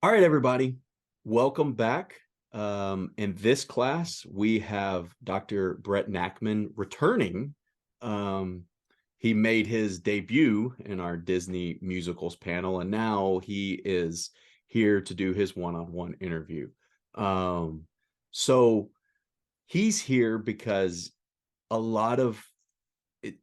All right, everybody, welcome back. In this class, we have Dr. Brett Nachman returning. Um, he made his debut in our Disney musicals panel, and now he is here to do his one-on-one interview. Um, so he's here because a lot of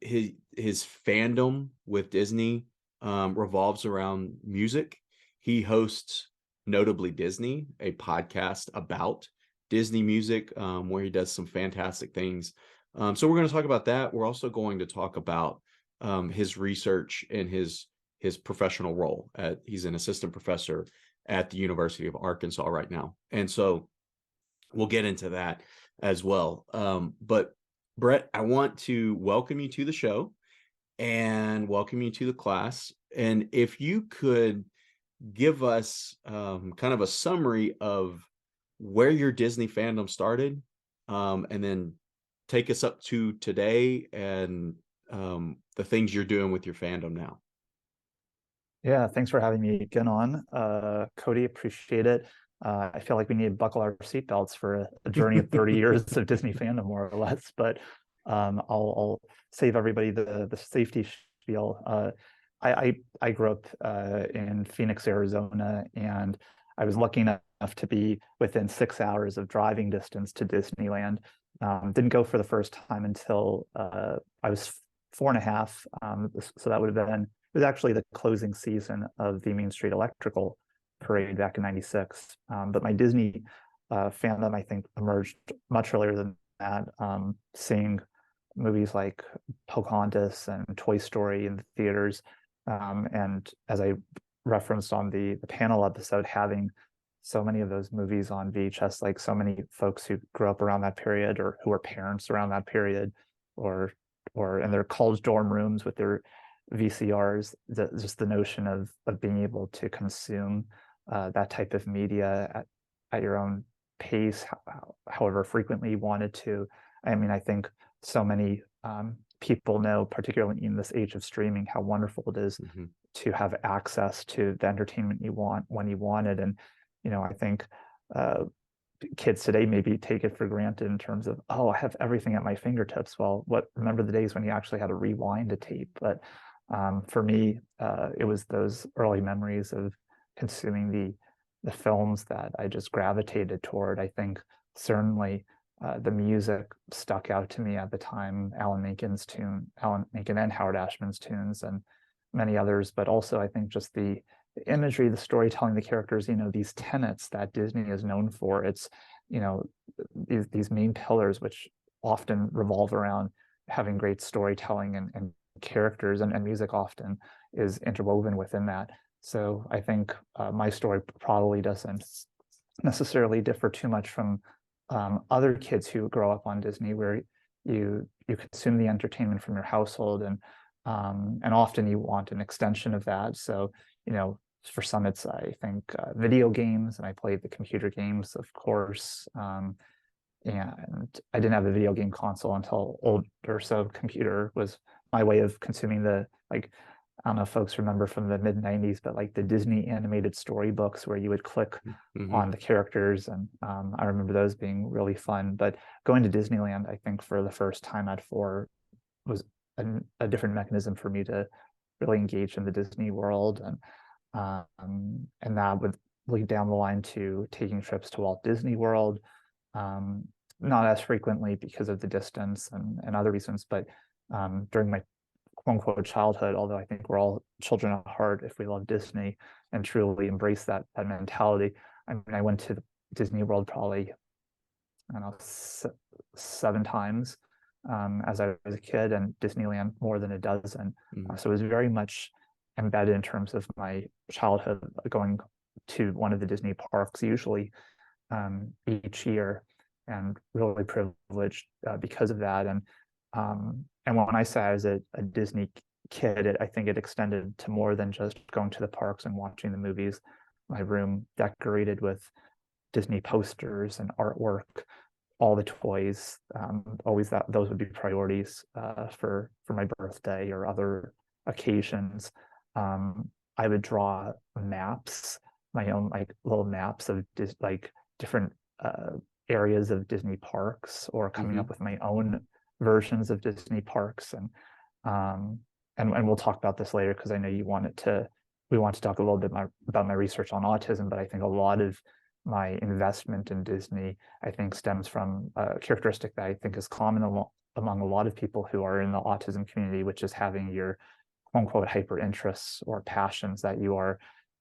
his fandom with Disney revolves around music. He hosts Notably Disney, a podcast about Disney music, where he does some fantastic things. So we're going to talk about that. We're also going to talk about his research and his professional role. He's an assistant professor at the University of Arkansas right now, and so we'll get into that as well. But Brett, I want to welcome you to the show and welcome you to the class. And if you could give us kind of a summary of where your Disney fandom started, and then take us up to today and the things you're doing with your fandom now. Yeah, thanks for having me again on, Cody. Appreciate it. I feel like we need to buckle our seatbelts for a journey of 30 years of Disney fandom, more or less. But I'll save everybody the safety spiel. I grew up in Phoenix, Arizona, and I was lucky enough to be within 6 hours of driving distance to Disneyland. Didn't go for the first time until I was 4.5. So that would have been it was actually the closing season of the Main Street Electrical Parade back in '96. But my Disney fandom, I think, emerged much earlier than that, seeing movies like Pocahontas and Toy Story in the theaters. And as I referenced on the panel episode, having so many of those movies on VHS, like so many folks who grew up around that period or who were parents around that period, or in their college dorm rooms with their VCRs, just the notion of being able to consume that type of media at your own pace, however frequently you wanted to. I mean, I think so many people know, particularly in this age of streaming, how wonderful it is to have access to the entertainment you want when you want it. And, I think kids today maybe take it for granted in terms of, oh, I have everything at my fingertips. Well, remember the days when you actually had to rewind a tape. But for me, it was those early memories of consuming the films that I just gravitated toward. I think certainly the music stuck out to me at the time. Alan Menken and Howard Ashman's tunes, and many others. But also, I think just the imagery, the storytelling, the characters. These tenets that Disney is known for. It's these main pillars, which often revolve around having great storytelling and characters, and music often is interwoven within that. So I think my story probably doesn't necessarily differ too much from other kids who grow up on Disney, where you consume the entertainment from your household, and often you want an extension of that. So for some, it's, I think, video games, and I played the computer games, of course. And I didn't have a video game console until older, so computer was my way of consuming I don't know if folks remember from the mid-90s, but like the Disney animated storybooks where you would click on the characters. And I remember those being really fun. But going to Disneyland, I think for the first time at 4 was a different mechanism for me to really engage in the Disney world. And that would lead down the line to taking trips to Walt Disney World. Not as frequently because of the distance and other reasons, but during my quote unquote childhood, although I think we're all children at heart if we love Disney and truly embrace that mentality. I mean, I went to Disney World probably, I don't know, 7 times as I was a kid, and Disneyland more than a dozen. So it was very much embedded in terms of my childhood, going to one of the Disney parks usually each year, and really privileged because of that. And when I say I was a Disney kid, I think it extended to more than just going to the parks and watching the movies. My room decorated with Disney posters and artwork, all the toys. Always those would be priorities for my birthday or other occasions. I would draw maps my own like little maps of like different areas of Disney parks, or coming up Hmm. with my own versions of Disney parks. Um, and we'll talk about this later because I know we want to talk a little bit about my research on autism, but I think a lot of my investment in Disney, I think, stems from a characteristic that I think is common among a lot of people who are in the autism community, which is having your quote unquote hyper interests or passions that you are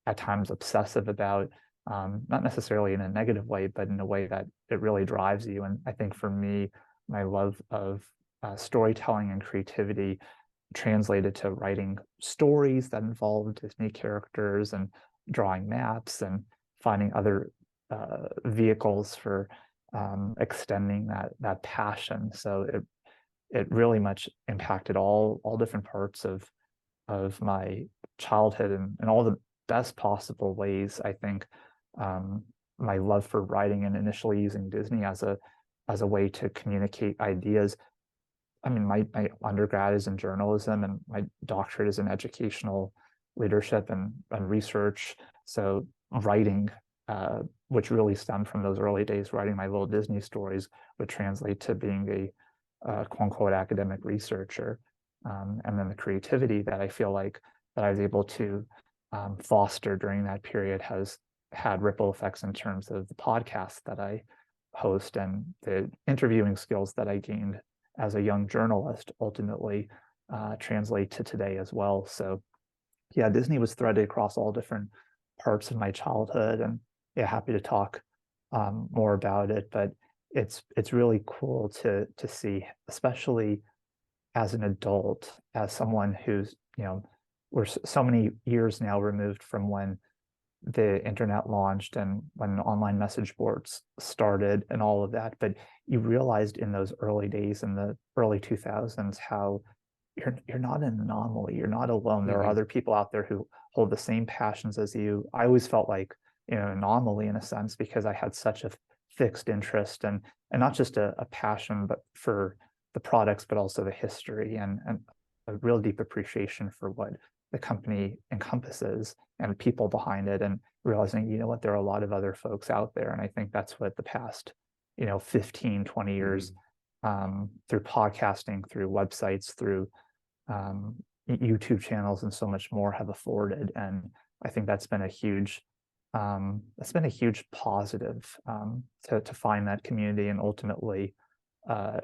at times obsessive about, not necessarily in a negative way, but in a way that it really drives you. And I think for me, my love of storytelling and creativity translated to writing stories that involve Disney characters, and drawing maps, and finding other vehicles for extending that passion. So it really much impacted all different parts of my childhood, and all the best possible ways. I think my love for writing, and initially using Disney as a way to communicate ideas. I mean, my undergrad is in journalism, and my doctorate is in educational leadership and research. So writing, which really stemmed from those early days, writing my little Disney stories, would translate to being a quote unquote academic researcher. And then the creativity that I feel like that I was able to foster during that period has had ripple effects in terms of the podcast that I host, and the interviewing skills that I gained as a young journalist ultimately translate to today as well. So yeah, Disney was threaded across all different parts of my childhood, and yeah, happy to talk more about it. But it's really cool to see, especially as an adult, as someone who's, we're so many years now removed from when the internet launched and when online message boards started and all of that. But you realized in those early days, in the early 2000s, how you're not an anomaly. You're not alone. There are Hmm. other people out there who hold the same passions as you. I always felt like, an anomaly in a sense, because I had such a fixed interest, and not just a passion, but for the products, but also the history, and a real deep appreciation for what the company encompasses and the people behind it, and realizing, what, there are a lot of other folks out there. And I think that's what the past, 15, 20 years, Hmm. through podcasting, through websites, through um, YouTube channels, and so much more have afforded. And I think that's been a huge positive, to find that community, and ultimately uh,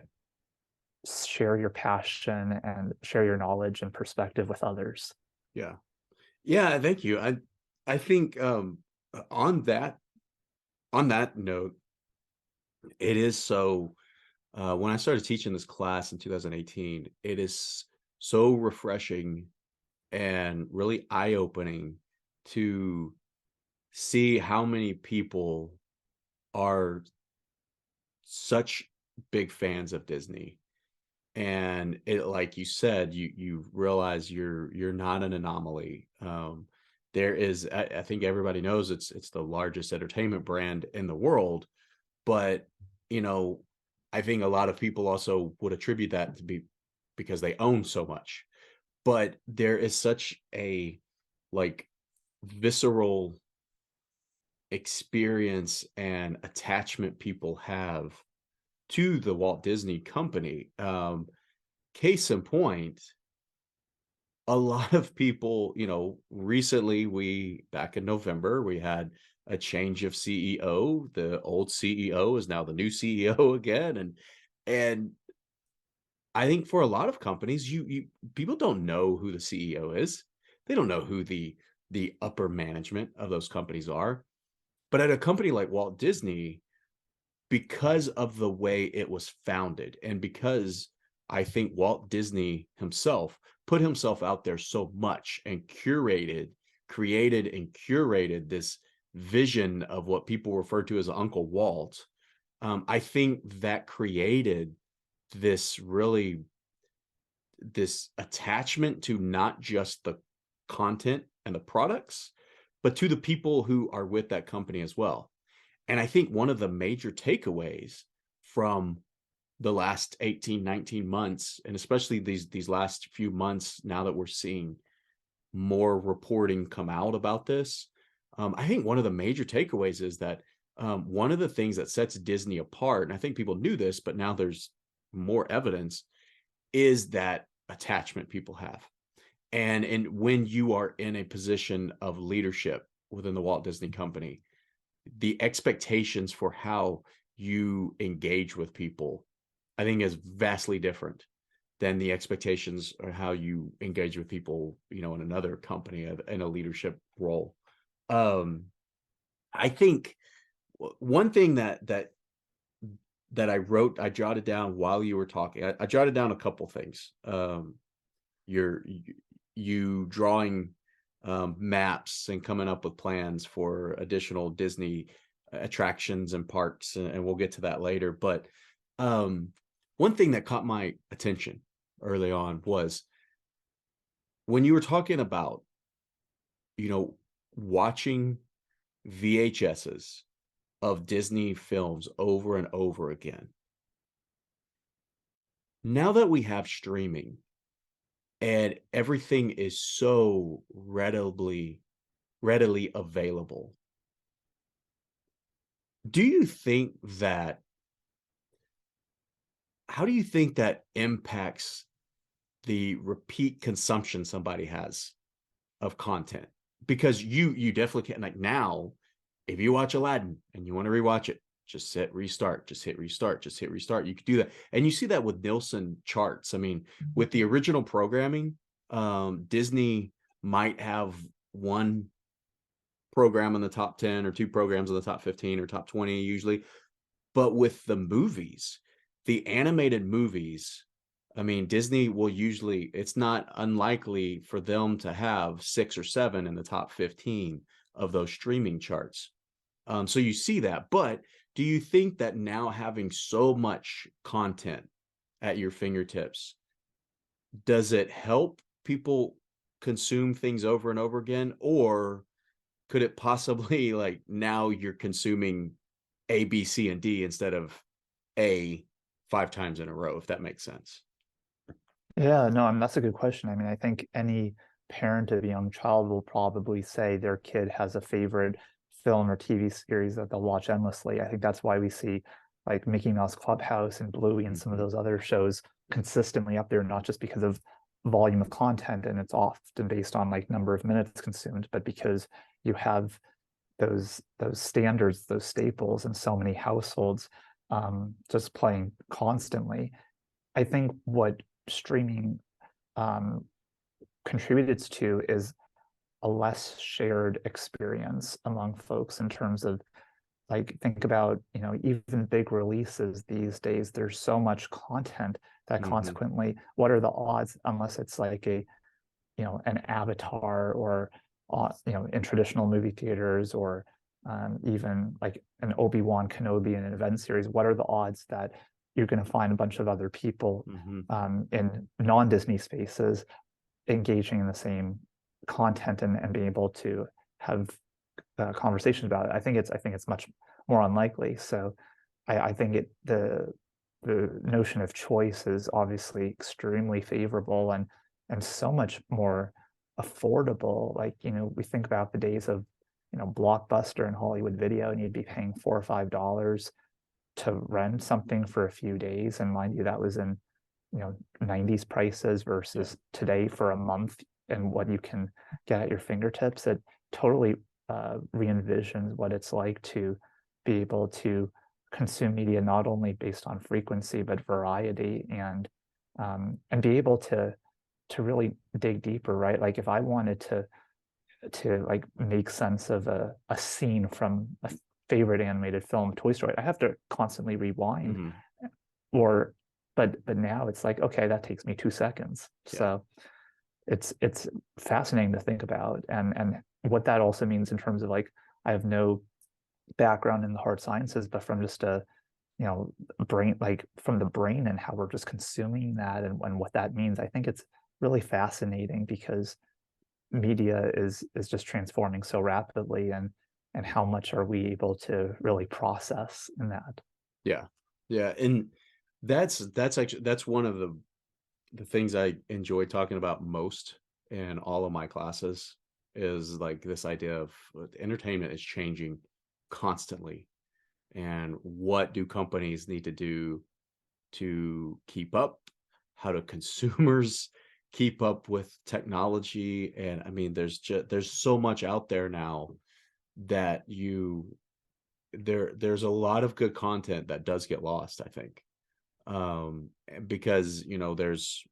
share your passion and share your knowledge and perspective with others. Yeah. Yeah, thank you. I think on that note, it is so when I started teaching this class in 2018, it is so refreshing and really eye-opening to see how many people are such big fans of Disney. And it, like you said, you realize you're not an anomaly. There is, I think everybody knows it's the largest entertainment brand in the world, but you know, I think a lot of people also would attribute that to be because they own so much. But there is such a like visceral experience and attachment people have to the Walt Disney Company. Case in point, a lot of people, recently back in November, we had a change of CEO. The old CEO is now the new CEO again. And I think for a lot of companies, you people don't know who the CEO is. They don't know who the upper management of those companies are. But at a company like Walt Disney, because of the way it was founded, and because I think Walt Disney himself put himself out there so much and created and curated this vision of what people refer to as Uncle Walt. I think that created this really this attachment to not just the content and the products, but to the people who are with that company as well. And I think one of the major takeaways from the last 18, 19 months, and especially these last few months, now that we're seeing more reporting come out about this, I think one of the major takeaways is that one of the things that sets Disney apart, and I think people knew this, but now there's more evidence, is that attachment people have. And when you are in a position of leadership within the Walt Disney Company, the expectations for how you engage with people, I think, is vastly different than the expectations or how you engage with people, in another company in a leadership role. Um, I think one thing that I jotted down while you were talking. I jotted down a couple things. You're you drawing maps and coming up with plans for additional Disney attractions and parks, and we'll get to that later. But one thing that caught my attention early on was when you were talking about, watching VHSs of Disney films over and over again. Now that we have streaming and everything is so readily available, do you think that how do you think that impacts the repeat consumption somebody has of content? Because you definitely can, like, now, if you watch Aladdin and you want to rewatch it, just hit restart, just hit restart, just hit restart. You could do that. And you see that with Nielsen charts. I mean, with the original programming, Disney might have one program in the top 10 or two programs in the top 15 or top 20 usually. But with the movies, the animated movies, I mean, Disney will usually, it's not unlikely for them to have 6 or 7 in the top 15 of those streaming charts. So you see that. But do you think that now having so much content at your fingertips, does it help people consume things over and over again? Or could it possibly, like, now you're consuming A, B, C, and D instead of A 5 times in a row, if that makes sense? Yeah, no, I mean, that's a good question. I mean, I think any parent of a young child will probably say their kid has a favorite film or TV series that they'll watch endlessly. I think that's why we see like Mickey Mouse Clubhouse and Bluey and some of Mhm, those other shows consistently up there, not just because of volume of content and it's often based on like number of minutes consumed, but because you have those standards, those staples in so many households just playing constantly. I think what streaming um, contributed to is a less shared experience among folks in terms of like think about even big releases these days. There's so much content that mhm, consequently, what are the odds unless it's like a an Avatar or in traditional movie theaters or even like an Obi-Wan Kenobi in an event series, what are the odds that you're going to find a bunch of other people mhm, in non-Disney spaces engaging in the same content and being able to have conversations about it? I think it's much more unlikely. So I think the notion of choice is obviously extremely favorable and so much more affordable. Like, we think about the days of, Blockbuster and Hollywood Video, and you'd be paying $4 or $5 to rent something for a few days. And mind you, that was in, 90s prices yeah, versus today for a month and what you can get at your fingertips. It totally re-envisions what it's like to be able to consume media not only based on frequency but variety and be able to really dig deeper, right? Like if I wanted to like make sense of a scene from a favorite animated film, Toy Story, I have to constantly rewind. mhm, Or but now it's like, okay, that takes me 2 seconds. yeah, So it's fascinating to think about and what that also means in terms of like I have no background in the hard sciences, but from just a brain, like from the brain and how we're just consuming that and what that means, I think it's really fascinating because media is just transforming so rapidly and how much are we able to really process in that. yeah, yeah. And that's actually that's one of the things I enjoy talking about most in all of my classes. is like this idea of entertainment is changing constantly, and what do companies need to do to keep up? How do consumers keep up with technology? And I mean, there's so much out there now that there's a lot of good content that does get lost, I think. Because there's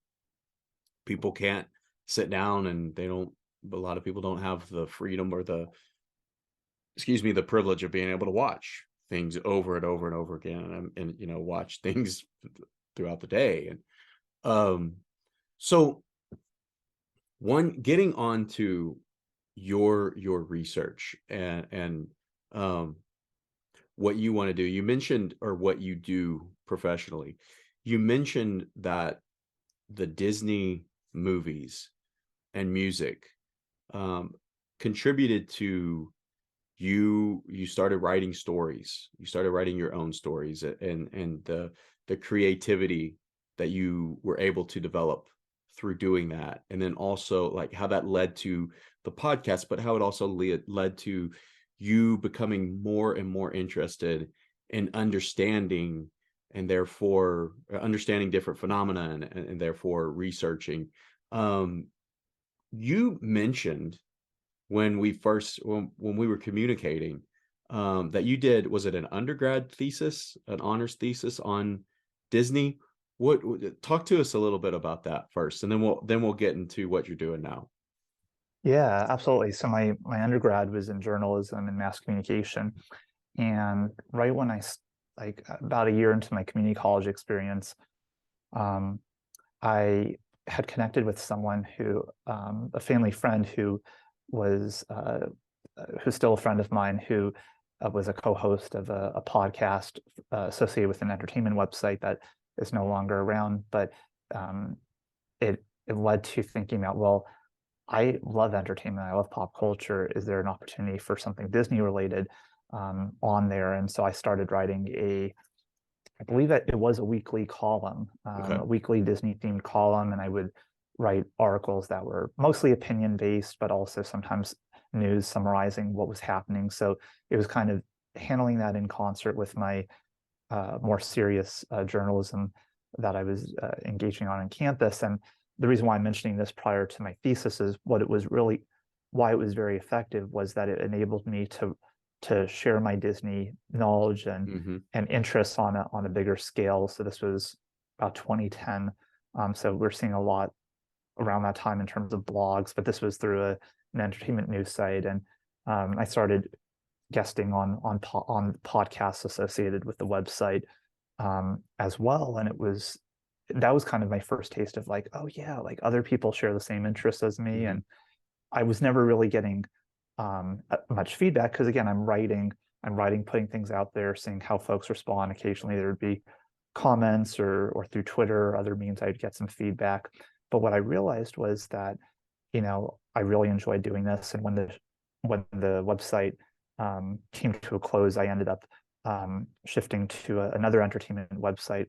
people can't sit down, and they don't a lot of people don't have the freedom or the the privilege of being able to watch things over and over and over again, and watch things throughout the day. And um so one getting on to your research and um what you want to do, you mentioned, or what you do professionally, you mentioned that the Disney movies and music um contributed to you started writing stories, you started writing your own stories, and the creativity that you were able to develop through doing that, and then also like how that led to the podcast, but how it also led to you becoming more and more interested in understanding, and therefore understanding different phenomena, and therefore researching. um you mentioned when we were communicating, that you did, was it an undergrad thesis, an honors thesis on Disney? Talk to us a little bit about that first, and then we'll get into what you're doing now. Yeah, absolutely. So my undergrad was in journalism and mass communication, and right when like about a year into my community college experience, um, I had connected with someone a family friend who's still a friend of mine, who was a co-host of a podcast associated with an entertainment website that is no longer around. But um, it led to thinking about, well, I love entertainment. I love pop culture. Is there an opportunity for something Disney related on there? And so I started writing I believe that it was a weekly column, Okay. a weekly Disney themed column, and I would write articles that were mostly opinion based, but also sometimes news summarizing what was happening. So it was kind of handling that in concert with my more serious journalism that I was engaging on campus. And the reason why I'm mentioning this prior to my thesis is why it was very effective was that it enabled me to share my Disney knowledge Hmm. and interests on a bigger scale. So this was about 2010. So we're seeing a lot around that time in terms of blogs, but this was through an entertainment news site, and I started guesting on podcasts associated with the website as well. And that was kind of my first taste of like, oh yeah, like other people share the same interests as me. Hmm. And I was never really getting much feedback because again, I'm writing, putting things out there, seeing how folks respond. Occasionally there would be comments or through Twitter or other means I'd get some feedback. But what I realized was that, I really enjoyed doing this. And when the website came to a close, I ended up shifting to another entertainment website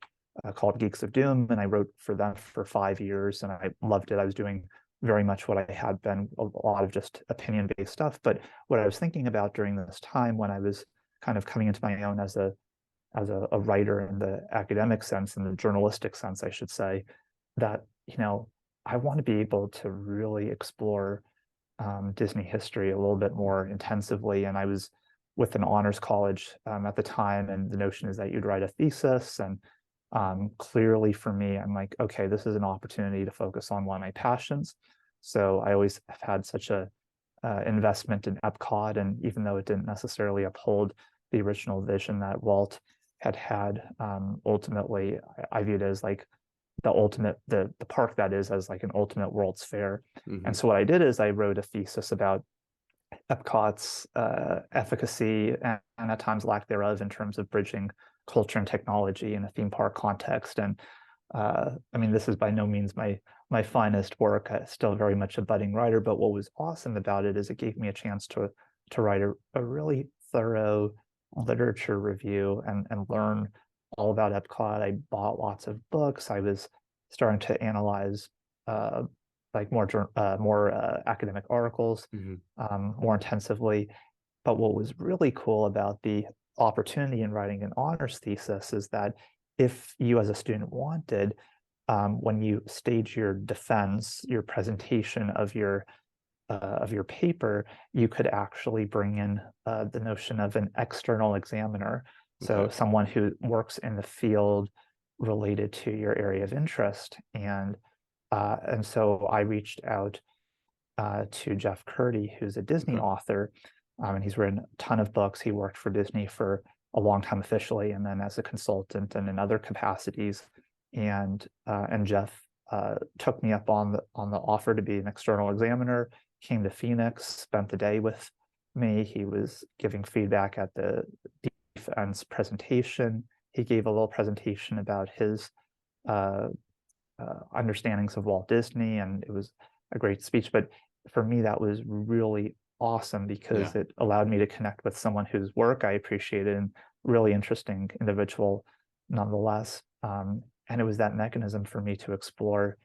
called Geeks of Doom, and I wrote for them for 5 years, and I loved it. I was doing very much what I had been, a lot of just opinion-based stuff. But what I was thinking about during this time when I was kind of coming into my own as a writer in the academic sense, in the journalistic sense, I should say, that I want to be able to really explore Disney history a little bit more intensively. And I was with an honors college at the time, and the notion is that you'd write a thesis. And clearly for me, I'm like, okay, this is an opportunity to focus on one of my passions. So I always have had such a investment in Epcot, and even though it didn't necessarily uphold the original vision that Walt had, ultimately I viewed it as like the park that is as like an ultimate World's Fair. Hmm. And so what I did is I wrote a thesis about Epcot's efficacy and at times lack thereof in terms of bridging culture and technology in a theme park context. And I mean, this is by no means my finest work. I'm still very much a budding writer, but what was awesome about it is it gave me a chance to write a really thorough literature review and learn all about Epcot. I bought lots of books. I was starting to analyze like academic articles, Hmm. more intensively. But what was really cool about the opportunity in writing an honors thesis is that if you as a student wanted, when you stage your defense, your presentation of your paper, you could actually bring in the notion of an external examiner. So Okay. someone who works in the field related to your area of interest. And so I reached out to Jeff Curdy, who's a Disney Okay. author, and he's written a ton of books. He worked for Disney for a long time officially, and then as a consultant and in other capacities. And Jeff took me up on the offer to be an external examiner. Came to Phoenix, spent the day with me. He was giving feedback at the defense presentation. He gave a little presentation about his uh, understandings of Walt Disney, and it was a great speech. But for me, that was really awesome Yeah. because it allowed me to connect with someone whose work I appreciated and really interesting individual nonetheless. And it was that mechanism for me to explore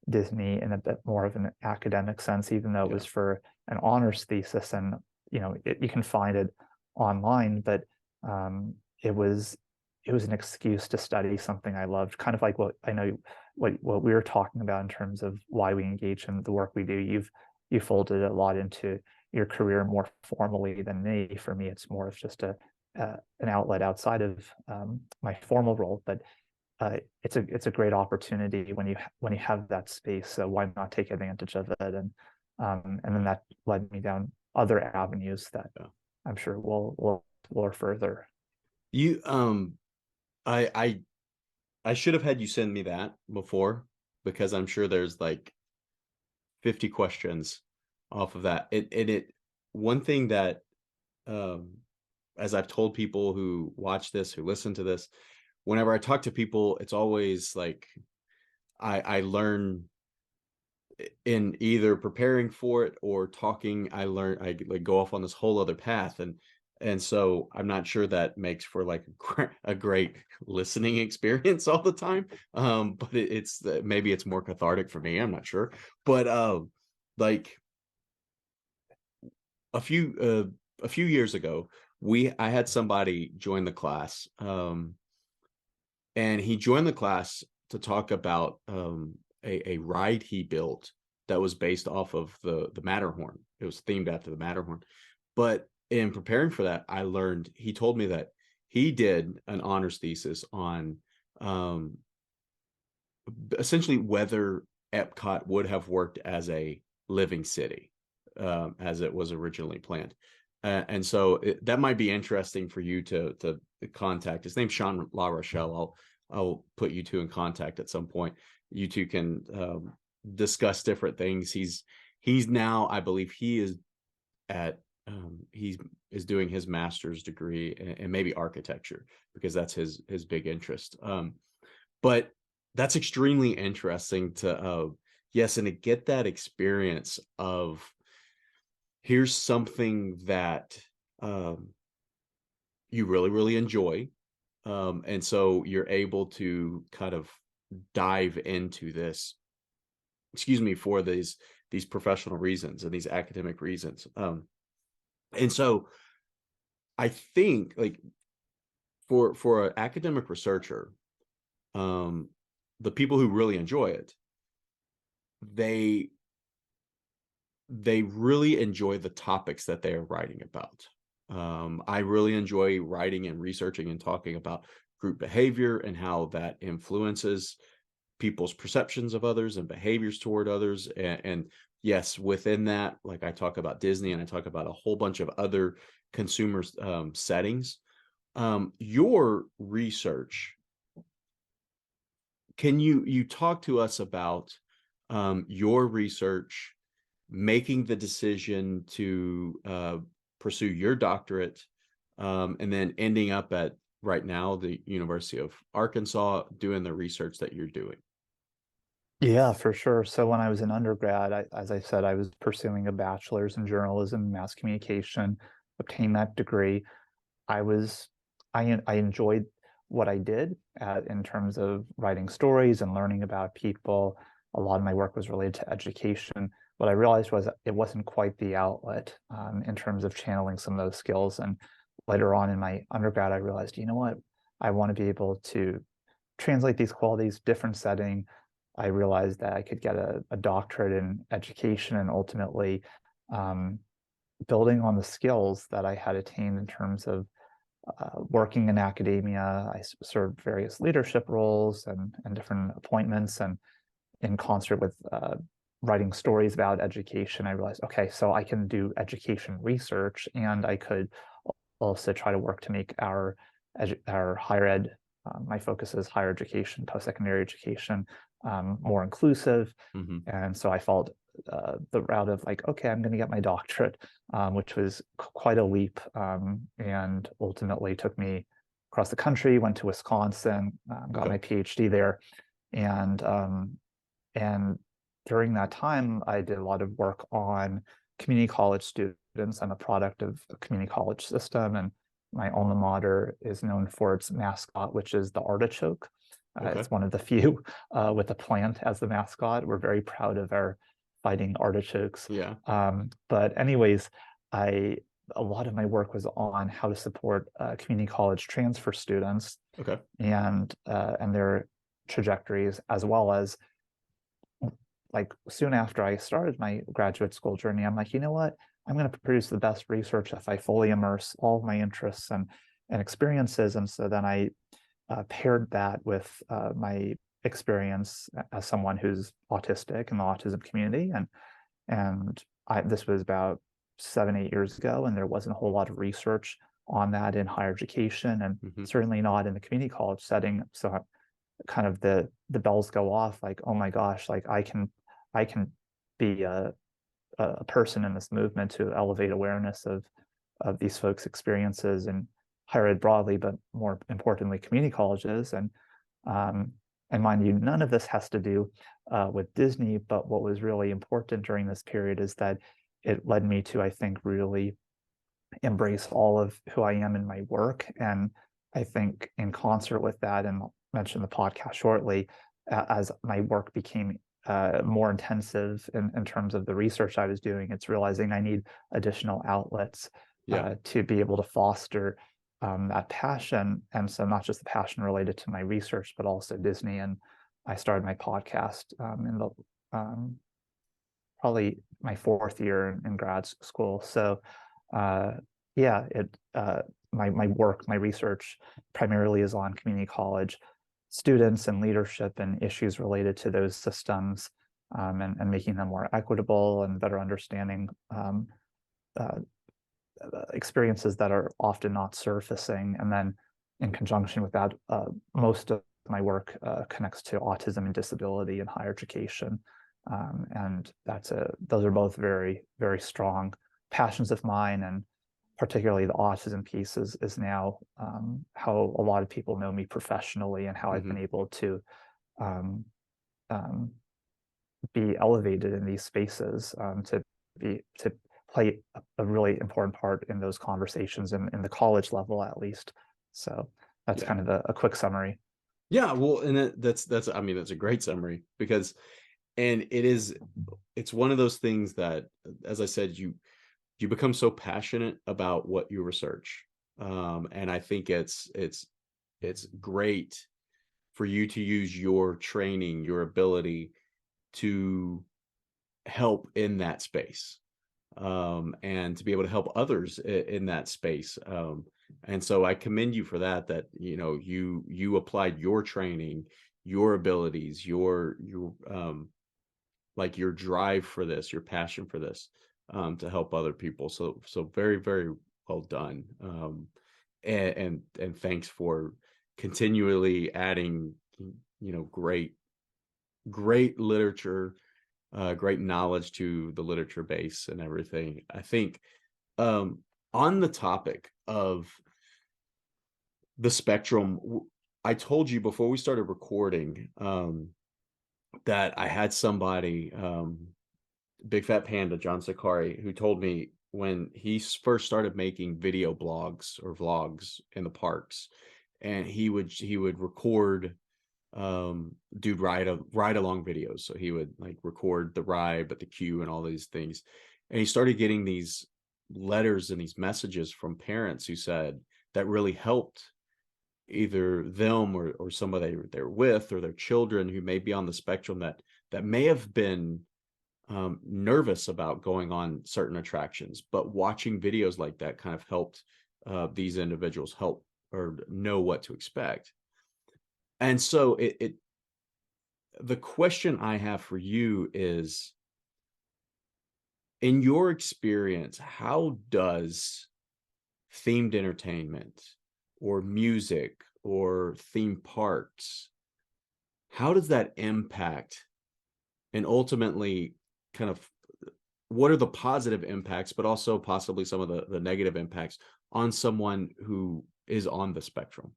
Disney in a bit more of an academic sense, even though it Yeah. was for an honors thesis, and you can find it online, but um, it was it was an excuse to study something I loved, kind of like what I know what we were talking about in terms of why we engage in the work we do. You folded a lot into your career more formally than me. For me, it's more of just an outlet outside of my formal role, but it's a great opportunity when you have that space. So why not take advantage of it? And then that led me down other avenues that Yeah. I'm sure we'll explore further. You I I should have had you send me that before, because I'm sure there's like 50 questions off of that. It one thing that um as I've told people who watch this, who listen to this, whenever I talk to people, it's always like I learn in either preparing for it or talking. I like go off on this whole other path, and so I'm not sure that makes for like a great listening experience all the time. But it's maybe it's more cathartic for me. I'm not sure, but like a few a few years ago, I had somebody join the class, and he joined the class to talk about a ride he built that was based off of the Matterhorn. It was themed after the Matterhorn. But in preparing for that, I learned he told me that he did an honors thesis on um, essentially whether Epcot would have worked as a living city, as it was originally planned. And so that might be interesting for you to contact. His name's Sean La Rochelle. I'll put you two in contact at some point. You two can discuss different things. He's now, I believe, he is at he is doing his master's degree and maybe architecture, because that's his big interest. But that's extremely interesting to yes, and to get that experience of here's something that um you really enjoy, and so you're able to kind of dive into this, excuse me, for these professional reasons and these academic reasons. And so I think like for an academic researcher, um the people who really enjoy it, they they really enjoy the topics that they are writing about. I really enjoy writing and researching and talking about group behavior and how that influences people's perceptions of others and behaviors toward others. And yes, within that, like I talk about Disney and I talk about a whole bunch of other consumer settings. Your research, can you talk to us about your research making the decision to pursue your doctorate, and then ending up at right now the University of Arkansas doing the research that you're doing? Yeah, for sure. So when I was an undergrad, as I said, I was pursuing a bachelor's in journalism, mass communication, obtained that degree. I was, I enjoyed what I did in terms of writing stories and learning about people. a lot of my work was related to education. What I realized was it wasn't quite the outlet in terms of channeling some of those skills. And later on in my undergrad, I realized, you know what, I want to be able to translate these qualities, different setting. I realized that I could get a doctorate in education and ultimately um, building on the skills that I had attained in terms of working in academia. I served various leadership roles and different appointments, and in concert with writing stories about education, I realized, okay, so I can do education research, and I could also try to work to make our higher ed, my focus is higher education, post-secondary education, more inclusive. Hmm. And so I followed the route of like, okay, I'm going to get my doctorate, which was quite a leap, and ultimately took me across the country, went to Wisconsin, got Okay. my PhD there. And and during that time, I did a lot of work on community college students. I'm a product of a community college system, and my alma mater is known for its mascot, which is the artichoke. Okay. It's one of the few with a plant as the mascot. We're very proud of our fighting artichokes. Yeah. But anyways, I a lot of my work was on how to support community college transfer students Okay. and their trajectories, as well as like soon after I started my graduate school journey, I'm like, you know what? I'm going to produce the best research if I fully immerse all of my interests and experiences. And so then I paired that with my experience as someone who's autistic in the autism community, and this was about 7, 8 years ago, and there wasn't a whole lot of research on that in higher education, and Hmm. certainly not in the community college setting. So kind of the bells go off like, oh my gosh, like I can be a person in this movement to elevate awareness of these folks' experiences in higher ed broadly, but more importantly, community colleges. Um, and mind you, none of this has to do with Disney, but what was really important during this period is that it led me to, I think, really embrace all of who I am in my work. And I think in concert with that, and I'll mention the podcast shortly, as my work became more intensive in terms of the research I was doing, it's realizing I need additional outlets Yeah. to be able to foster that passion. And so not just the passion related to my research, but also Disney. And I started my podcast in the probably my fourth year in grad school. So uh, yeah, my work, my research primarily is on community college students and leadership and issues related to those systems, and making them more equitable and better understanding uh, experiences that are often not surfacing. And then in conjunction with that, most of my work connects to autism and disability in higher education. And those are both very, very strong passions of mine. And particularly the autism piece is now how a lot of people know me professionally, and how I've been Hmm. able to um, um, be elevated in these spaces, to play a really important part in those conversations in the college level at least. So that's Yeah. kind of a quick summary. Yeah. Well, and that's I mean, that's a great summary because, and it's one of those things that, as I said, you become so passionate about what you research. And I think it's great for you to use your training, your ability to help in that space, and to be able to help others in that space. And so I commend you for that. That you applied your training, your abilities, your like your drive for this, your passion for this, to help other people. So very, very well done. And thanks for continually adding, great literature, great knowledge to the literature base and everything. I think, um, on the topic of the spectrum, I told you before we started recording, that I had somebody, Big Fat Panda, John Sakari, who told me when he first started making video blogs or vlogs in the parks, and he would record do ride along videos. So he would like record the ride, but the cue and all these things. And he started getting these letters and these messages from parents who said that really helped either them or somebody they're with or their children who may be on the spectrum that may have been nervous about going on certain attractions, but watching videos like that kind of helped these individuals help or know what to expect. And so the question I have for you is, in your experience, how does themed entertainment or music or theme parks, how does that impact and ultimately kind of what are the positive impacts, but also possibly some of the negative impacts on someone who is on the spectrum?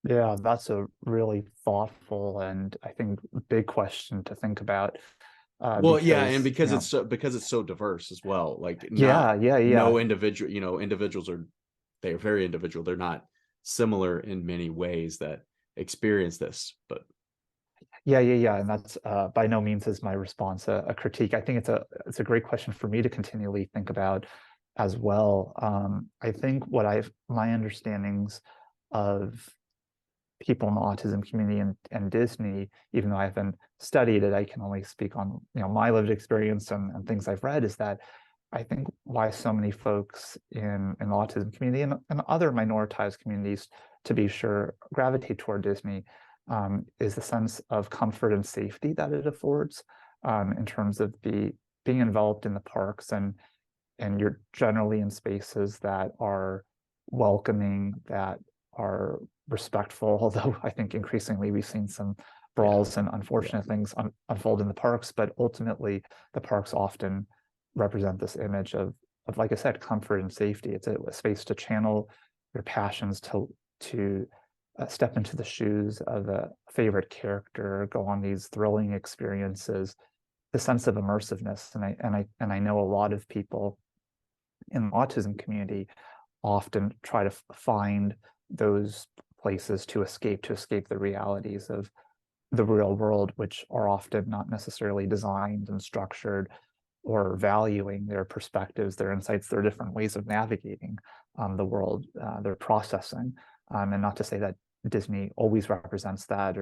Yeah, that's a really thoughtful and I think big question to think about, Well, yeah, and because, you know, because it's so diverse as well. Like not yeah, yeah, no yeah. individual, individuals are they're very individual. They're not similar in many ways that experience this, but Yeah, yeah, yeah, and that's by no means is my response a critique. I think it's a great question for me to continually think about as well. I think what I've my understandings of people in the autism community and Disney, even though I haven't studied it, I can only speak on my lived experience and things I've read, is that I think why so many folks in the autism community and other minoritized communities, to be sure, gravitate toward Disney is the sense of comfort and safety that it affords in terms of being enveloped in the parks, and you're generally in spaces that are welcoming, that are respectful, although I think increasingly we've seen some yeah, brawls and yeah, unfortunate things unfold in the parks, but ultimately the parks often represent this image of like I said, comfort and safety. It's a space to channel your passions, to step into the shoes of a favorite character, go on these thrilling experiences, the sense of immersiveness. And I know a lot of people in the autism community often try to find those places to escape the realities of the real world, which are often not necessarily designed and structured or valuing their perspectives, their insights, their different ways of navigating the world, their processing. And not to say that Disney always represents that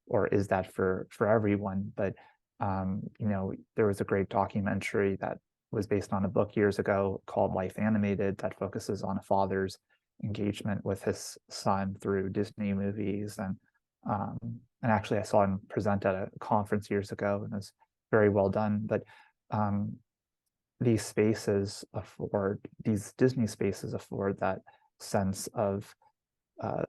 or is that for everyone, but there was a great documentary that was based on a book years ago called Life Animated that focuses on a father's engagement with his son through Disney movies. Um, and actually I saw him present at a conference years ago and it was very well done. But um, these Disney spaces afford that sense of uh,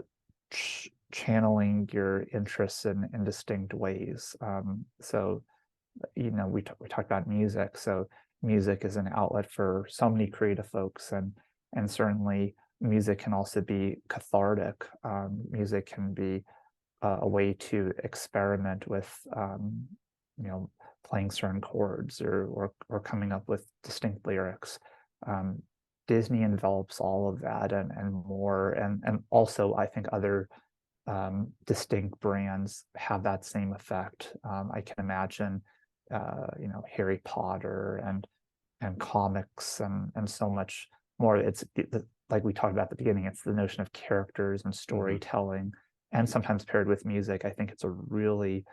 channeling your interests in distinct ways. So we talked about music. So music is an outlet for so many creative folks, and certainly music can also be cathartic. Music can be a way to experiment with, you know, playing certain chords or coming up with distinct lyrics. Um, Disney envelops all of that and more, and also I think other distinct brands have that same effect. I can imagine, Harry Potter and comics and so much more. Like we talked about at the beginning, it's the notion of characters and hmm storytelling, and sometimes paired with music. I think it's a really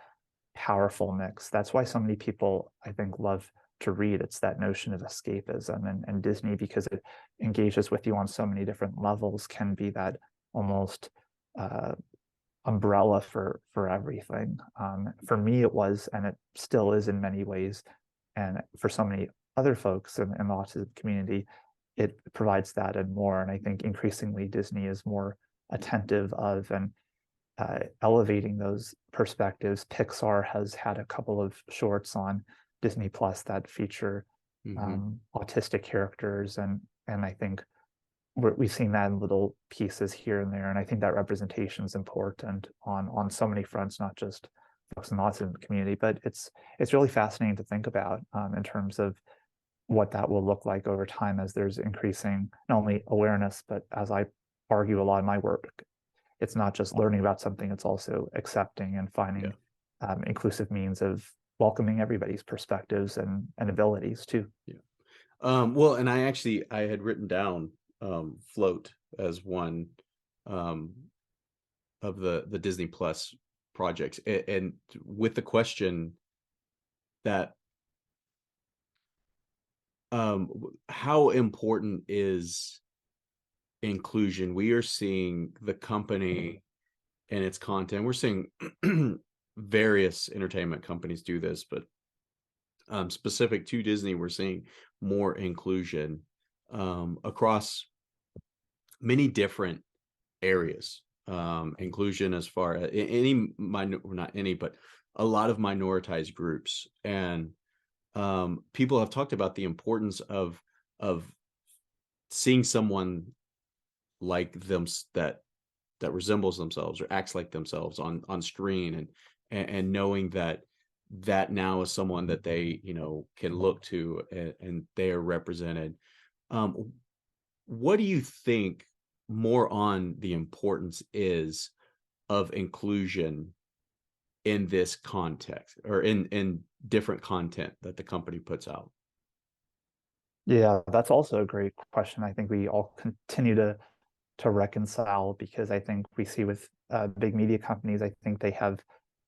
powerful mix. That's why so many people, I think, love to read. It's that notion of escapism, and Disney, because it engages with you on so many different levels, can be that almost uh, umbrella for everything. For me, it was, and it still is in many ways, and for so many other folks in the autism community, it provides that and more. And I think increasingly Disney is more attentive of and elevating those perspectives. Pixar has had a couple of shorts on Disney Plus that feature hmm autistic characters, and I think we've seen that in little pieces here and there, and I think that representation is important on so many fronts, not just folks in the autism community. But it's really fascinating to think about in terms of what that will look like over time as there's increasing not only awareness, but as I argue a lot in my work, it's not just learning about something, it's also accepting and finding Yeah. inclusive means of welcoming everybody's perspectives and abilities too. Yeah. Well, and I had written down float as one um of the Disney Plus projects, and with the question that how important is inclusion? We are seeing the company and its content. We're seeing various entertainment companies do this, but specific to Disney, we're seeing more inclusion across many different areas. Inclusion as far as any not any, but a lot of minoritized groups, and people have talked about the importance of seeing someone like them that resembles themselves or acts like themselves on screen, and knowing that that now is someone that they can look to, and they are represented. um what do you think more on the importance is of inclusion in this context, or in different content that the company puts out? Yeah, that's also a great question. I think we all continue to reconcile, because I think we see with big media companies, I think they have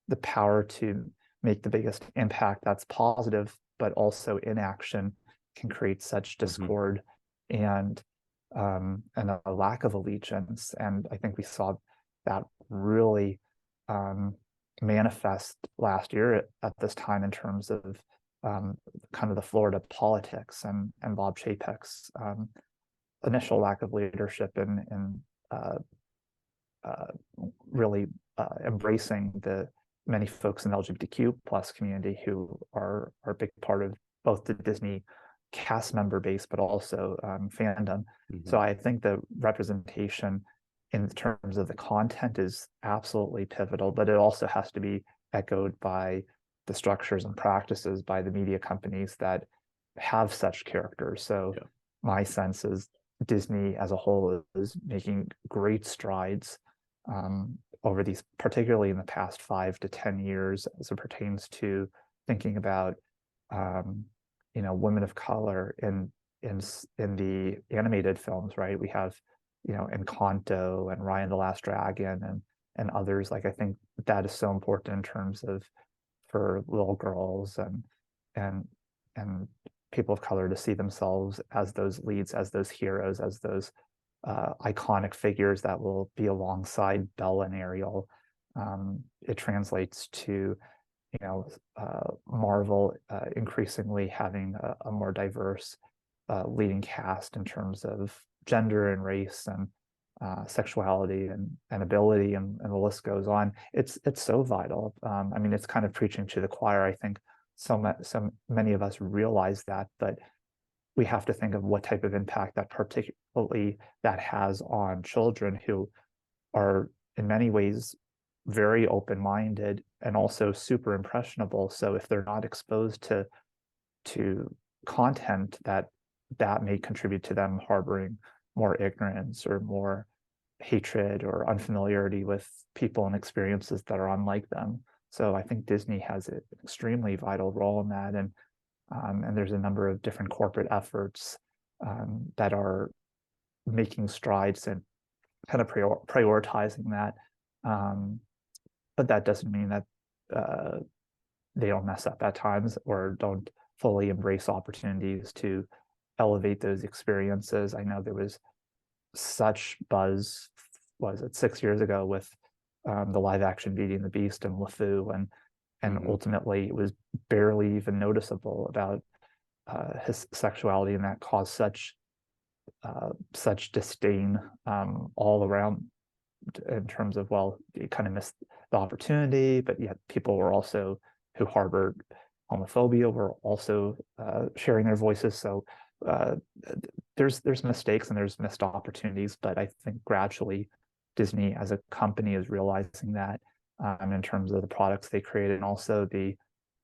the power to make the biggest impact that's positive, but also inaction can create such Hmm. discord and a lack of allegiance. And I think we saw that really um, manifest last year at this time in terms of um, kind of the Florida politics and Bob Chapek's initial lack of leadership in uh, uh, really embracing the many folks in the LGBTQ plus community who are a big part of both the Disney cast member base, but also fandom. Hmm. So I think the representation in terms of the content is absolutely pivotal, but it also has to be echoed by the structures and practices by the media companies that have such characters. So Yeah. my sense is Disney as a whole is making great strides over these, particularly in the past 5 to 10 years, as it pertains to thinking about, um, women of color in the animated films. Right, we have, Encanto and Raya and the Last Dragon and others. Like, I think that is so important in terms of for little girls and and people of color to see themselves as those leads, as those heroes, as those iconic figures that will be alongside Belle and Ariel. It translates to, Marvel increasingly having a more diverse leading cast in terms of gender and race and sexuality and ability, and the list goes on. It's so vital. I mean, it's kind of preaching to the choir. I think so many of us realize that, but we have to think of what type of impact that particularly that has on children who are in many ways very open-minded and also super impressionable. So if they're not exposed to content that may contribute to them harboring more ignorance or more hatred or unfamiliarity with people and experiences that are unlike them. So I think Disney has an extremely vital role in that, and there's a number of different corporate efforts that are making strides and kind of prioritizing that. Um, but that doesn't mean that uh, they don't mess up at times or don't fully embrace opportunities to elevate those experiences. I know there was such buzz, was it 6 years ago, with the live action Beauty and the Beast and LeFou, and Hmm. ultimately it was barely even noticeable about his sexuality, and that caused such disdain all around in terms of, well, you kind of missed the opportunity, but yet people were also who harbored homophobia were also sharing their voices. So uh, there's mistakes and there's missed opportunities, but I think gradually Disney as a company is realizing that in terms of the products they create and also the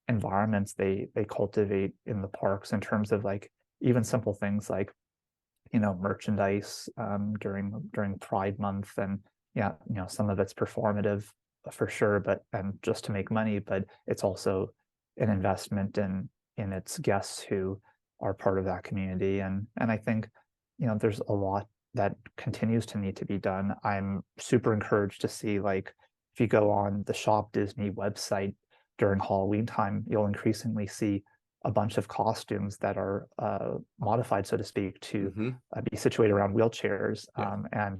environments they cultivate in the parks, in terms of like even simple things like merchandise during Pride Month, and yeah, some of it's performative for sure, and just to make money, but it's also an investment in its guests who are part of that community. And I think, there's a lot that continues to need to be done. I'm super encouraged to see, like, if you go on the Shop Disney website during Halloween time, you'll increasingly see a bunch of costumes that are modified, so to speak, to Hmm. be situated around wheelchairs. Yeah.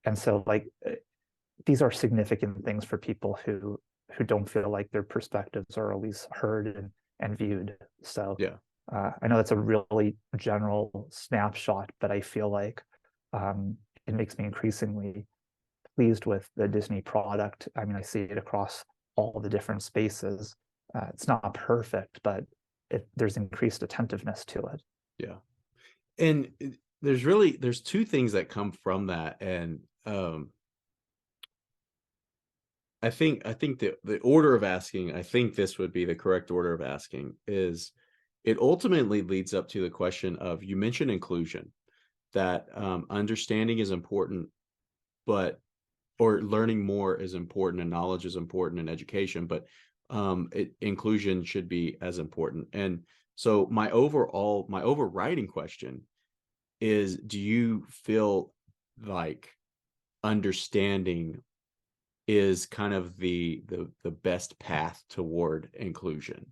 And so, like, these are significant things for people who don't feel like their perspectives are always heard and viewed. So Yeah. I know that's a really general snapshot, but I feel like it makes me increasingly pleased with the Disney product. I mean, I see it across all the different spaces. It's not perfect, but there's increased attentiveness to it. Yeah. And there's two things that come from that. And I think the order of asking, I think this would be the correct order of asking, is it ultimately leads up to the question of, you mentioned inclusion, that understanding is important, but or learning more is important, and knowledge is important, and education, but inclusion should be as important. And so my overriding question is, do you feel like understanding is kind of the best path toward inclusion,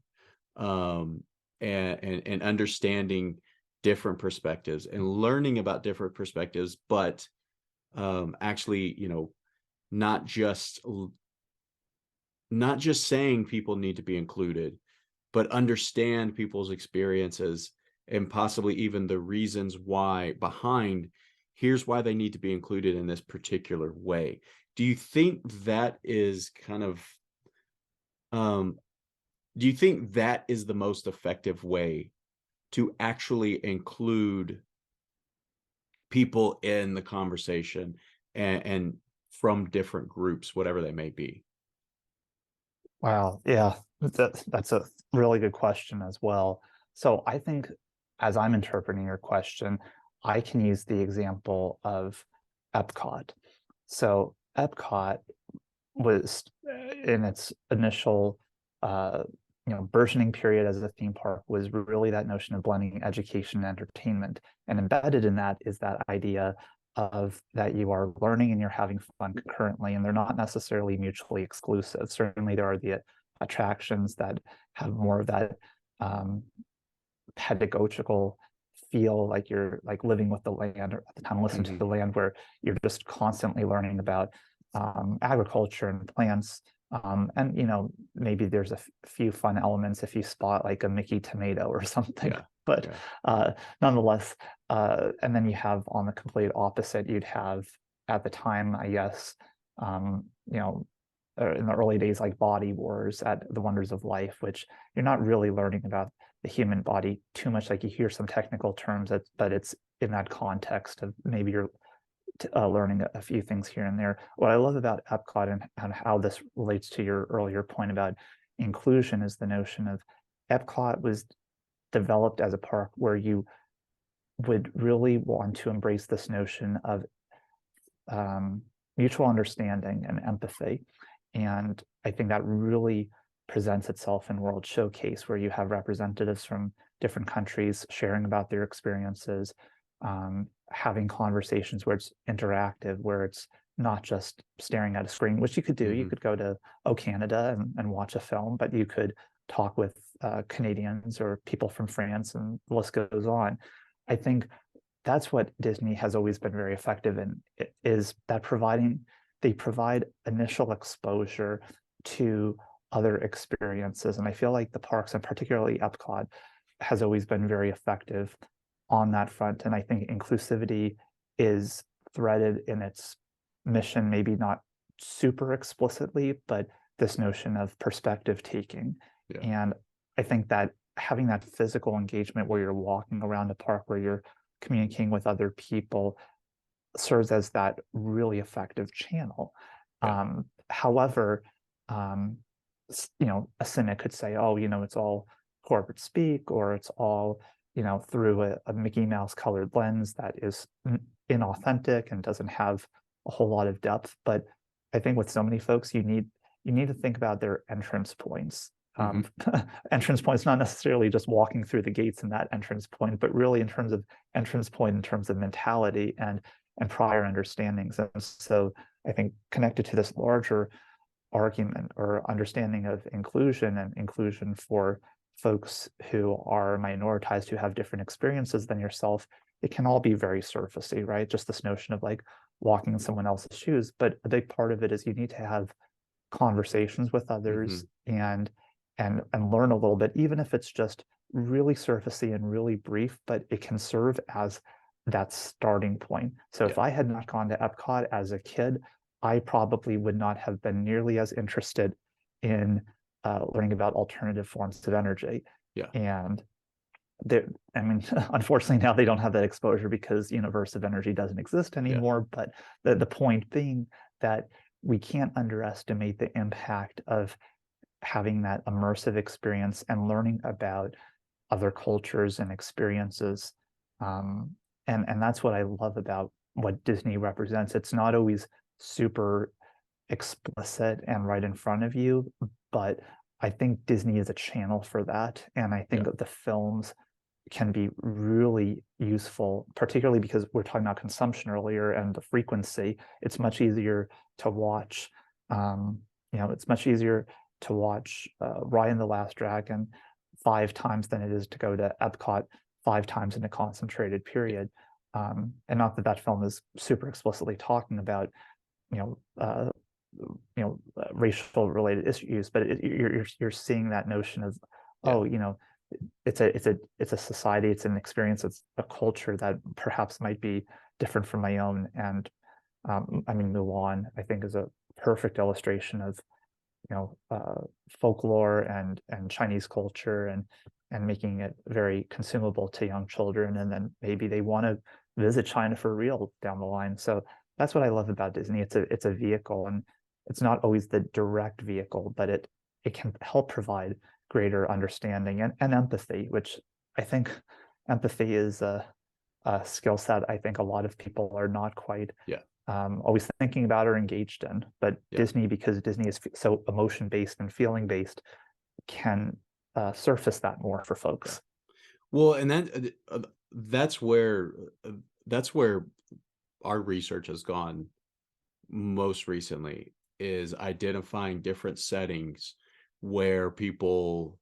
um and understanding different perspectives and learning about different perspectives, but actually, not just not just saying people need to be included, but understand people's experiences, and possibly even the reasons why behind, here's why they need to be included in this particular way. Do you think that is kind of um do you think that is the most effective way to actually include people in the conversation, and from different groups, whatever they may be? Wow, yeah, that's a really good question as well. So I think, as I'm interpreting your question, I can use the example of Epcot. So Epcot was in its initial uh, burgeoning period as a theme park, was really that notion of blending education and entertainment. And embedded in that is that idea of that you are learning and you're having fun concurrently, and they're not necessarily mutually exclusive. Certainly there are the attractions that have more of that um, pedagogical feel, like you're like living with the land, or at the time listen to Hmm. the land, where you're just constantly learning about agriculture and plants. And maybe there's a few fun elements if you spot like a Mickey tomato or something. Yeah. But Yeah. nonetheless, and then you have, on the complete opposite, you'd have, at the time, I guess, um, you know, in the early days, like Body Wars at the Wonders of Life, which you're not really learning about the human body too much. Like, you hear some technical terms, but it's in that context of maybe you're learning a few things here and there. What I love about Epcot, and how this relates to your earlier point about inclusion, is the notion of Epcot was developed as a park where you would really want to embrace this notion of um, mutual understanding and empathy. And I think that really presents itself in World Showcase, where you have representatives from different countries sharing about their experiences, having conversations where it's interactive, where it's not just staring at a screen, which you could do. You Hmm. could go to Oh Canada and watch a film, but you could talk with Canadians or people from France, and the list goes on. I think that's what Disney has always been very effective in, is that they provide initial exposure to other experiences. And I feel like the parks, and particularly Epcot, has always been very effective on that front. And I think inclusivity is threaded in its mission, maybe not super explicitly, but this notion of perspective taking. Yeah. And I think that having that physical engagement where you're walking around a park, where you're communicating with other people, serves as that really effective channel. Yeah. However, um, a cynic could say, "Oh, it's all corporate speak, or it's all through a Mickey Mouse colored lens that is inauthentic and doesn't have a whole lot of depth. But I think with so many folks, you need to think about their entrance points. Hmm. Entrance points, not necessarily just walking through the gates in that entrance point, but really in terms of entrance point, in terms of mentality and prior understandings. And so I think connected to this larger argument or understanding of inclusion and inclusion for folks who are minoritized, who have different experiences than yourself, it can all be very surfacey, right? Just this notion of like walking in someone else's shoes. But a big part of it is you need to have conversations with Hmm. others and learn a little bit, even if it's just really surfacey and really brief, but it can serve as that starting point. So if Yeah. I had not gone to Epcot as a kid, I probably would not have been nearly as interested in learning about alternative forms of energy. Yeah. And there, I mean, unfortunately now they don't have that exposure because universe of energy doesn't exist Yeah. anymore. But the point being that we can't underestimate the impact of having that immersive experience and learning about other cultures and experiences. Um, and that's what I love about what Disney represents. It's not always super explicit and right in front of you, but I think Disney is a channel for that. And I think Yeah. that the films can be really useful, particularly because we're talking about consumption earlier and the frequency. It's much easier to watch, it's much easier to watch Raya and the Last Dragon 5 times than it is to go to Epcot 5 times in a concentrated Yeah. period. And not that that film is super explicitly talking about, you know, uh, racial related issues, but you're seeing that notion of, Yeah. oh, it's a society, it's an experience, it's a culture that perhaps might be different from my own. And I mean, Mulan, I think, is a perfect illustration of folklore and Chinese culture and making it very consumable to young children. And then maybe they want to visit China for real down the line. So that's what I love about Disney. It's a vehicle, and it's not always the direct vehicle, but it can help provide greater understanding and empathy, which I think empathy is a skill set I think a lot of people are not quite Yeah. always thinking about or engaged in. But Yeah. Disney, because Disney is so emotion based and feeling based, can surface that more for Yeah. folks. Well, and that's where uh, that's where our research has gone most recently, is identifying different settings where people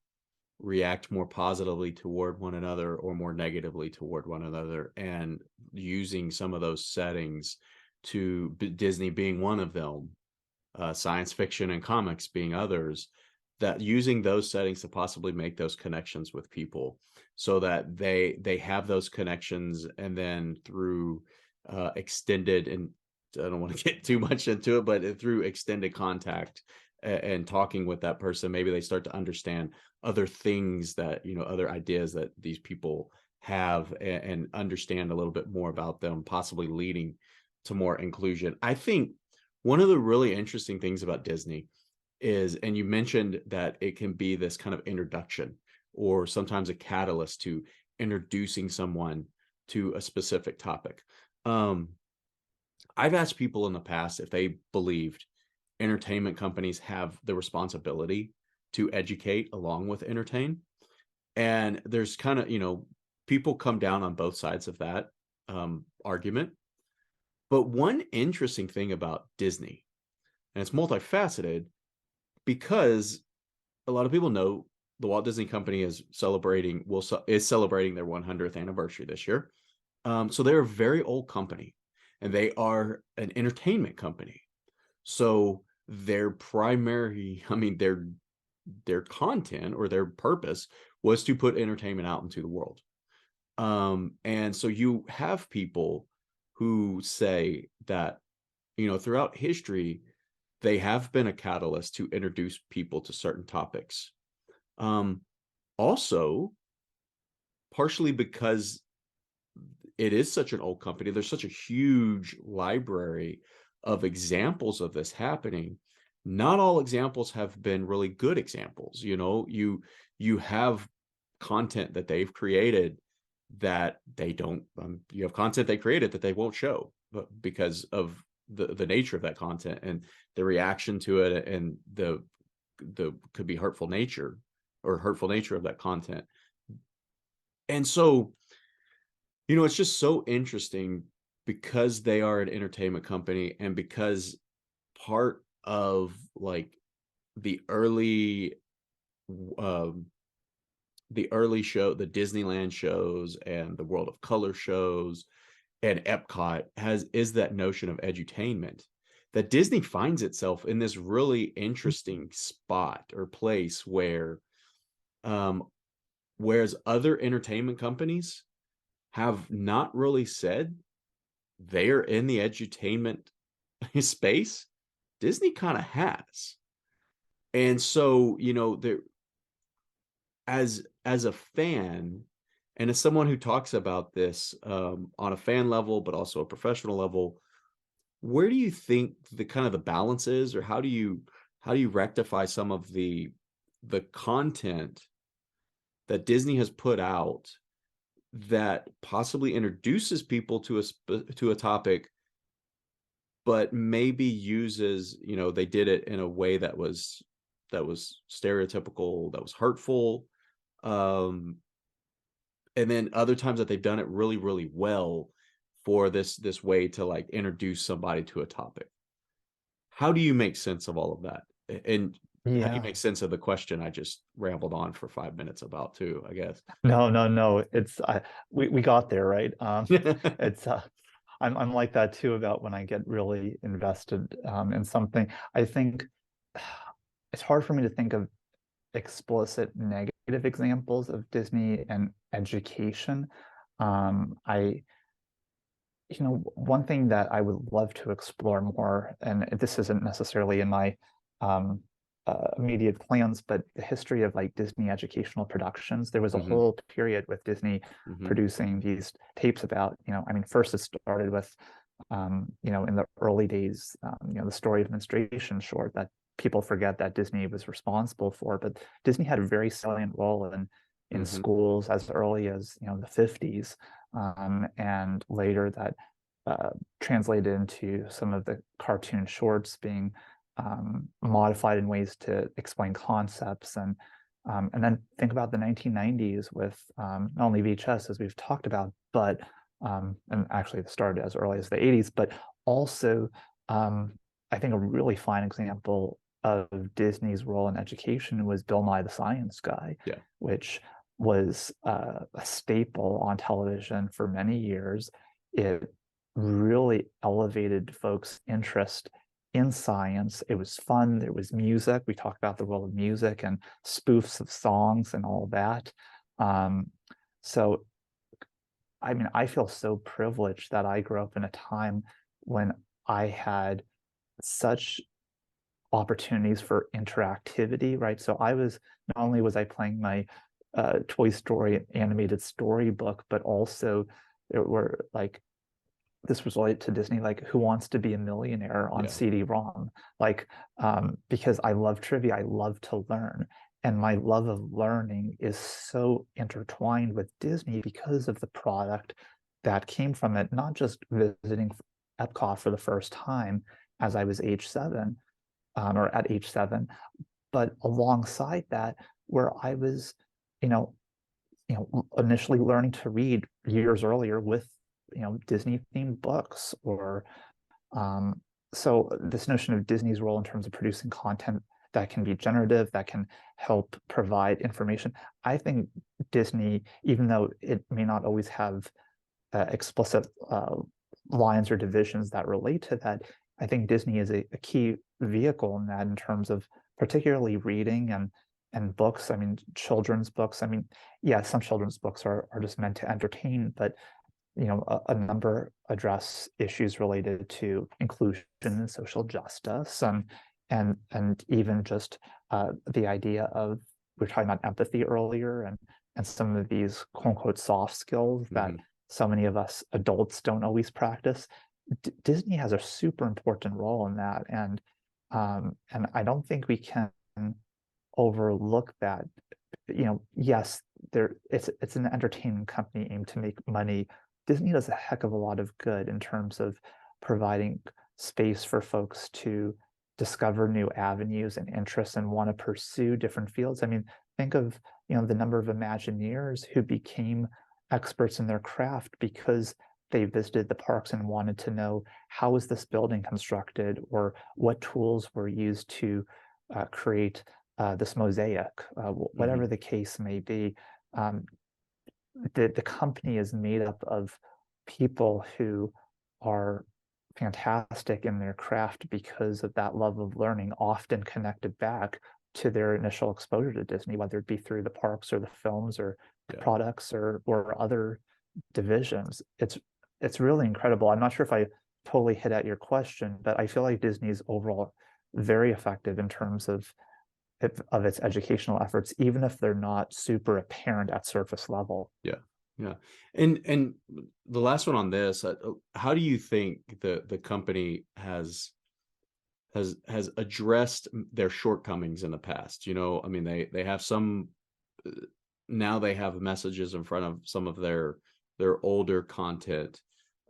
react more positively toward one another or more negatively toward one another, and using some of those settings to Disney being one of them, science fiction and comics being others, that using those settings to possibly make those connections with people so that they have those connections, and then through extended, and I don't want to get too much into it, but through extended contact and talking with that person, maybe they start to understand other things, that other ideas that these people have, and understand a little bit more about them, possibly leading to more inclusion. I think one of the really interesting things about Disney is, and you mentioned that it can be this kind of introduction or sometimes a catalyst to introducing someone to a specific topic. Um, I've asked people in the past if they believed entertainment companies have the responsibility to educate along with entertain. And there's kind of, people come down on both sides of that argument. But one interesting thing about Disney, and it's multifaceted, because a lot of people know the Walt Disney Company is celebrating their 100th anniversary this year. So they're a very old company, and they are an entertainment company. So their primary, I mean, their content or their purpose was to put entertainment out into the world. And so you have people who say that, throughout history, they have been a catalyst to introduce people to certain topics. Um, Also, partially because it is such an old company, there's such a huge library of examples of this happening. Not all examples have been really good examples. You have content that they've created that they don't. You have content they created that they won't show, but because of the nature of that content and the reaction to it, and the could be hurtful nature of that content. And so, it's just so interesting because they are an entertainment company, and because part of like the early um the early show, the Disneyland shows and the World of Color shows and Epcot is that notion of edutainment, that Disney finds itself in this really interesting spot or place where um whereas other entertainment companies have not really said they're in the edutainment space, Disney kind of has. And so, there, as a fan and as someone who talks about this on a fan level but also a professional level, where do you think the kind of the balance is, or how do you rectify some of the content that Disney has put out that possibly introduces people to a topic, but maybe uses, they did it in a way that was stereotypical, that was hurtful, um and then other times that they've done it really, really well for this way to like introduce somebody to a topic. How do you make sense of all of that? And how do you Yeah. make sense of the question I just rambled on for 5 minutes about too, I guess? No, no, no. It's we got there, right? It's I'm like that too about when I get really invested in something. I think it's hard for me to think of explicit negative examples of Disney and education. I one thing that I would love to explore more, and this isn't necessarily in my um, immediate plans, but the history of like Disney educational productions. There was a Hmm. whole period with Disney Hmm. producing these tapes about, I mean, first it started with, in the early days, the story of menstruation short that people forget that Disney was responsible for, but Disney had a very salient role in Hmm. schools as early as the 50s, and later that uh, translated into some of the cartoon shorts being modified in ways to explain concepts, and then think about the 1990s with not only VHS as we've talked about, but and actually it started as early as the 80s, but also um, I think a really fine example of Disney's role in education was Bill Nye the Science Guy, Yeah. which was a staple on television for many years. It really elevated folks' interest in science. It was fun. There was music. We talked about the role of music and spoofs of songs and all that. Um, so, I mean, I feel so privileged that I grew up in a time when I had such opportunities for interactivity, right? So not only was I playing my Toy Story animated storybook, but also there were like this was related to Disney, like Who Wants to Be a Millionaire on Yeah. CD-ROM, like because I love trivia, I love to learn, and my love of learning is so intertwined with Disney because of the product that came from it. Not just visiting Epcot for the first time as I was age 7, or at age 7, but alongside that, where I was, you know, initially learning to read years earlier with, Disney themed books, or um, so this notion of Disney's role in terms of producing content that can be generative, that can help provide information. I think Disney, even though it may not always have explicit lines or divisions that relate to that, I think Disney is a key vehicle in that, in terms of particularly reading and books. I mean, children's books. I mean, yeah, some children's books are just meant to entertain, but a number address issues related to inclusion and social justice, and even just the idea of, we were talking about empathy earlier, and some of these quote unquote soft skills that Hmm. so many of us adults don't always practice. Disney has a super important role in that, and I don't think we can overlook that. Yes, it's an entertainment company aimed to make money. Disney does a heck of a lot of good in terms of providing space for folks to discover new avenues and interests and want to pursue different fields. I mean, think of, the number of Imagineers who became experts in their craft because they visited the parks and wanted to know how is this building constructed, or what tools were used to create this mosaic, whatever Hmm. the case may be. Um, the company is made up of people who are fantastic in their craft because of that love of learning, often connected back to their initial exposure to Disney, whether it be through the parks or the films or the Yeah. products or other divisions. It's really incredible. I'm not sure if I totally hit at your question, but I feel like Disney's overall very effective in terms of its educational efforts, even if they're not super apparent at surface level. Yeah. Yeah. And the last one on this, how do you think the company has addressed their shortcomings in the past? I mean, they have some, uh, now they have messages in front of some of their older content,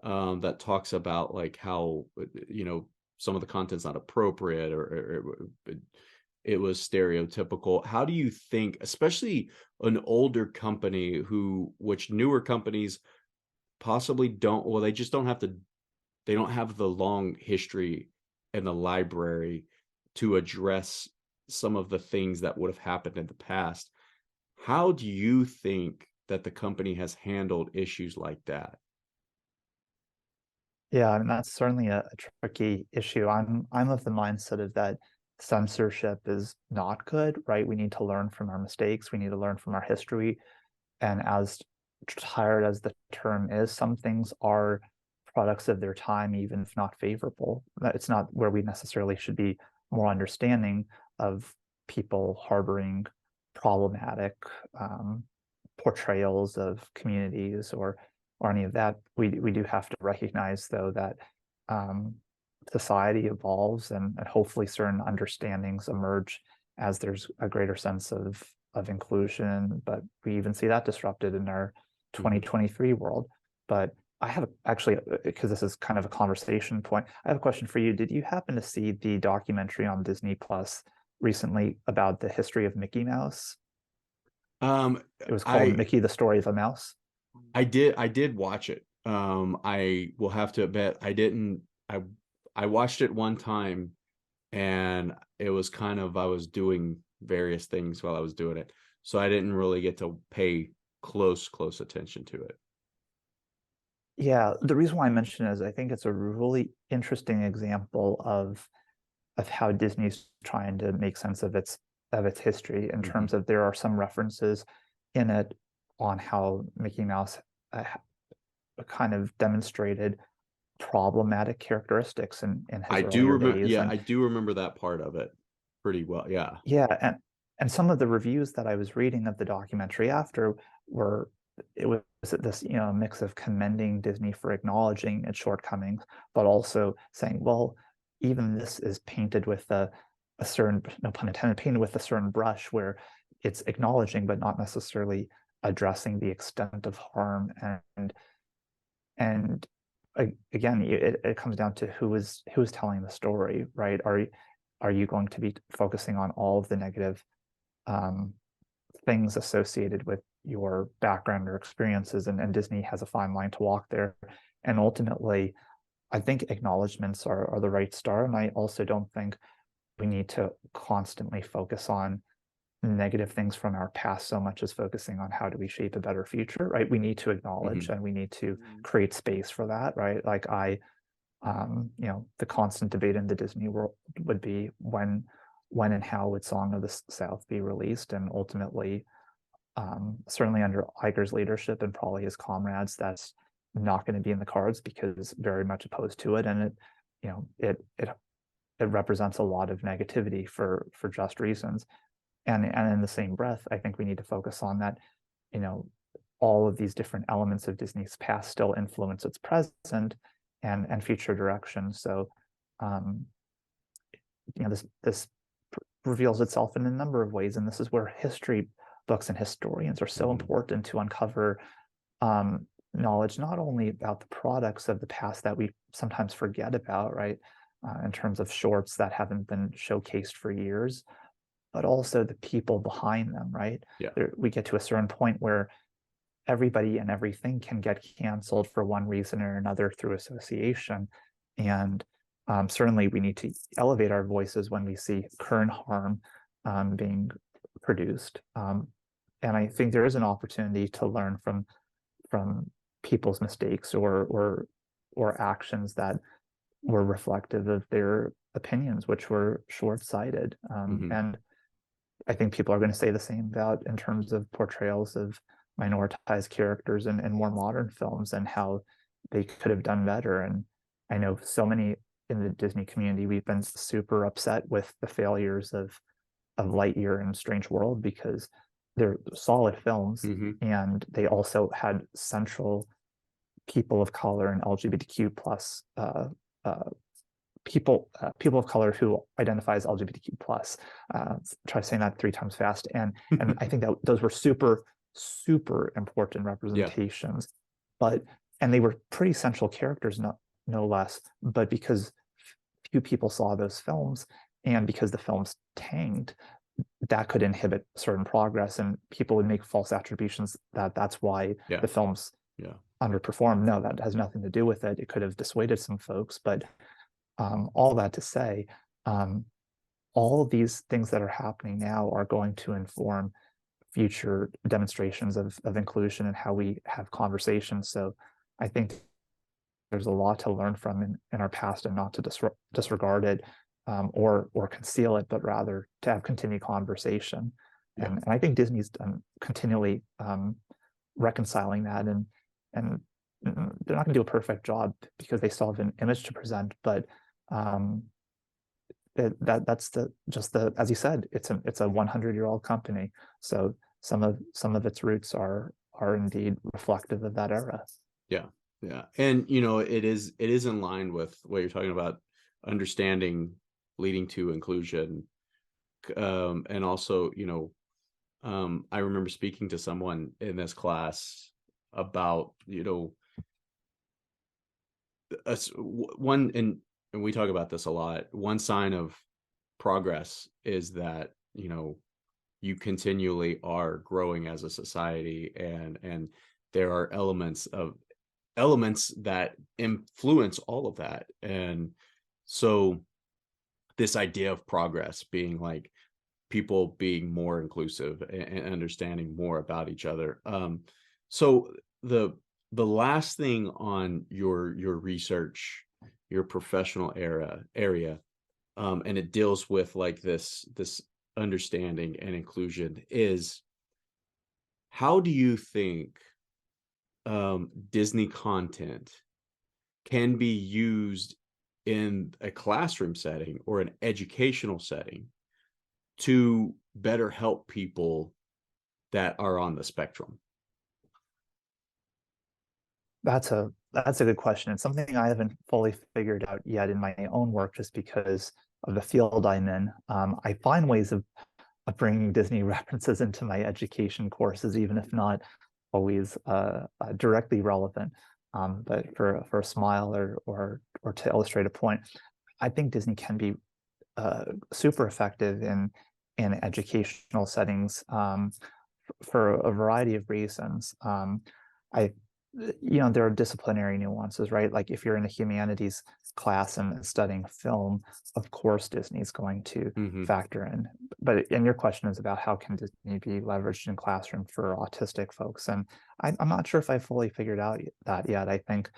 that talks about like how, some of the content's not appropriate, or it was stereotypical. How do you think, especially an older company, which newer companies possibly don't, well, they just don't have to, they don't have the long history and the library to address some of the things that would have happened in the past. How do you think that the company has handled issues like that? Yeah, I mean, that's certainly a tricky issue. I'm of the mindset of that censorship is not good, right? We need to learn from our mistakes. We need to learn from our history. And as tired as the term is, some things are products of their time, even if not favorable. It's not where we necessarily should be more understanding of people harboring problematic um, portrayals of communities or any of that. We do have to recognize, though, that um, society evolves and hopefully certain understandings emerge as there's a greater sense of inclusion, but we even see that disrupted in our Mhm. 2023 world. But I have actually, because this is kind of a conversation point, I have a question for you. Did you happen to see the documentary on Disney Plus recently about the history of Mickey Mouse? Um, It was called I Mickey, the Story of a Mouse. I did watch it. I will have to admit I watched it one time, and it was kind of, I was doing various things while I was doing it, so I didn't really get to pay close attention to it. Yeah, the reason why I mention it is I think it's a really interesting example of how Disney's trying to make sense of its history in Hmm. terms of there are some references in it on how Mickey Mouse uh, kind of demonstrated problematic characteristics in I his do earlier remember, days. yeah, And I do remember that part of it pretty well. Yeah. yeah, and some of the reviews that I was reading of the documentary after were it was this, mix of commending Disney for acknowledging its shortcomings, but also saying, well, even this is painted with a certain, no pun intended, painted with a certain brush where it's acknowledging but not necessarily addressing the extent of harm. And again, it comes down to who is telling the story, right? Are you going to be focusing on all of the negative um, things associated with your background or experiences? And Disney has a fine line to walk there. And ultimately, I think acknowledgments are the right start. And I also don't think we need to constantly focus on negative things from our past so much as focusing on how do we shape a better future, right? We need to acknowledge Hmm. and we need to create space for that, right? Like the constant debate in the Disney world would be when and how would Song of the South be released, and ultimately, certainly under Iger's leadership and probably his comrades, that's not going to be in the cards because very much opposed to it, and you know, it represents a lot of negativity for just reasons. And in the same breath, I think we need to focus on that, you know, all of these different elements of Disney's past still influence its present and future direction. So, um, this reveals itself in a number of ways, and this is where history books and historians are so Hmm. important to uncover knowledge not only about the products of the past that we sometimes forget about, right? in terms of shorts that haven't been showcased for years, but also the people behind them, right? Yeah. We get to a certain point where everybody and everything can get canceled for one reason or another through association. And certainly we need to elevate our voices when we see current harm being produced. And I think there is an opportunity to learn from people's mistakes or actions that were reflective of their opinions, which were short-sighted. And I think people are going to say the same about in terms of portrayals of minoritized characters in more modern films and how they could have done better. And I know so many in the Disney community, we've been super upset with the failures of Lightyear and Strange World because they're solid films and they also had central people of color and LGBTQ plus people of color who identify as LGBTQ plus. Try saying that 3 times fast, and I think that those were super important representations, but and they were pretty central characters, no less. But because few people saw those films, and because the films tanked, that could inhibit certain progress, and people would make false attributions that that's why the films underperformed. No, that has nothing to do with it. It could have dissuaded some folks, but all that to say, all of these things that are happening now are going to inform future demonstrations of inclusion and how we have conversations. So I think there's a lot to learn from in our past, and not to disregard it or conceal it, but rather to have continued conversation. And I think Disney's done continually reconciling that, and they're not going to do a perfect job because they still have an image to present, but that's just the as you said, it's a 100-year-old company, so some of its roots are indeed reflective of that era. Yeah, and it is in line with what you're talking about, understanding leading to inclusion, and also I remember speaking to someone in this class about one, and we talk about this a lot. One sign of progress is that you continually are growing as a society, and there are elements that influence all of that. And so this idea of progress being like people being more inclusive and understanding more about each other. So the last thing on your research, your professional area, and it deals with like this understanding and inclusion, is how do you think Disney content can be used in a classroom setting or an educational setting to better help people that are on the spectrum? That's a good question. It's something I haven't fully figured out yet in my own work, just because of the field I'm in. I find ways of bringing Disney references into my education courses, even if not always directly relevant. But for a smile or to illustrate a point, I think Disney can be super effective in educational settings for a variety of reasons. I there are disciplinary nuances, right? Like if you're in a humanities class and studying film, of course Disney's going to factor in. And your question is about how can Disney be leveraged in classroom for autistic folks, and I'm not sure if I fully figured out that yet. I think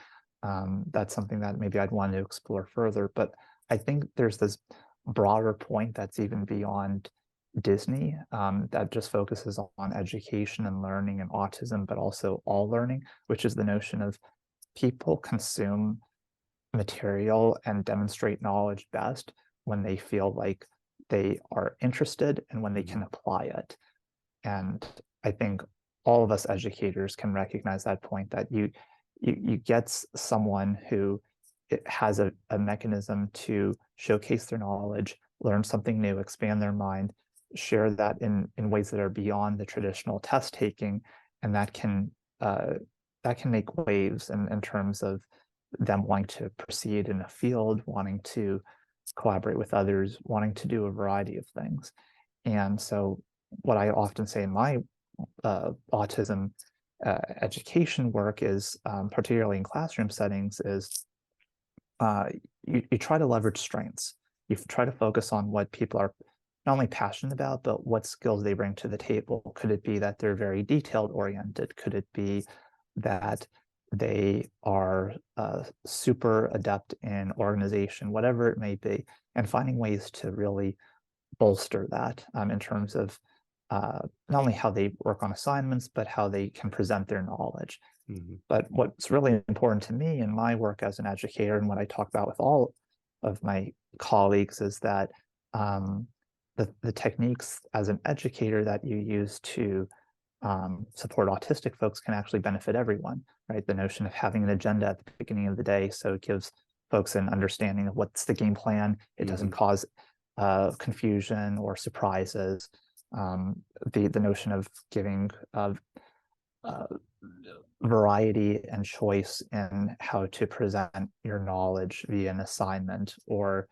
that's something that maybe I'd want to explore further. But I think there's this broader point that's even beyond Disney that just focuses on education and learning and autism, but also all learning, which is the notion of people consume material and demonstrate knowledge best when they feel like they are interested and when they can apply it. And I think all of us educators can recognize that point, that you get someone who has a mechanism to showcase their knowledge, learn something new, expand their mind, share that in ways that are beyond the traditional test taking, and that can make waves in terms of them wanting to proceed in a field, wanting to collaborate with others, wanting to do a variety of things. And so what I often say in my autism education work is, particularly in classroom settings, is you try to leverage strengths. You try to focus on what people are not only passionate about, but what skills they bring to the table. Could it be that they're very detailed oriented? Could it be that they are super adept in organization, whatever it may be, and finding ways to really bolster that in terms of not only how they work on assignments, but how they can present their knowledge. Mm-hmm. But what's really important to me in my work as an educator, and what I talk about with all of my colleagues, is that the techniques as an educator that you use to support autistic folks can actually benefit everyone, right? The notion of having an agenda at the beginning of the day, so it gives folks an understanding of what's the game plan. It doesn't cause confusion or surprises. The notion of giving variety and choice in how to present your knowledge via an assignment or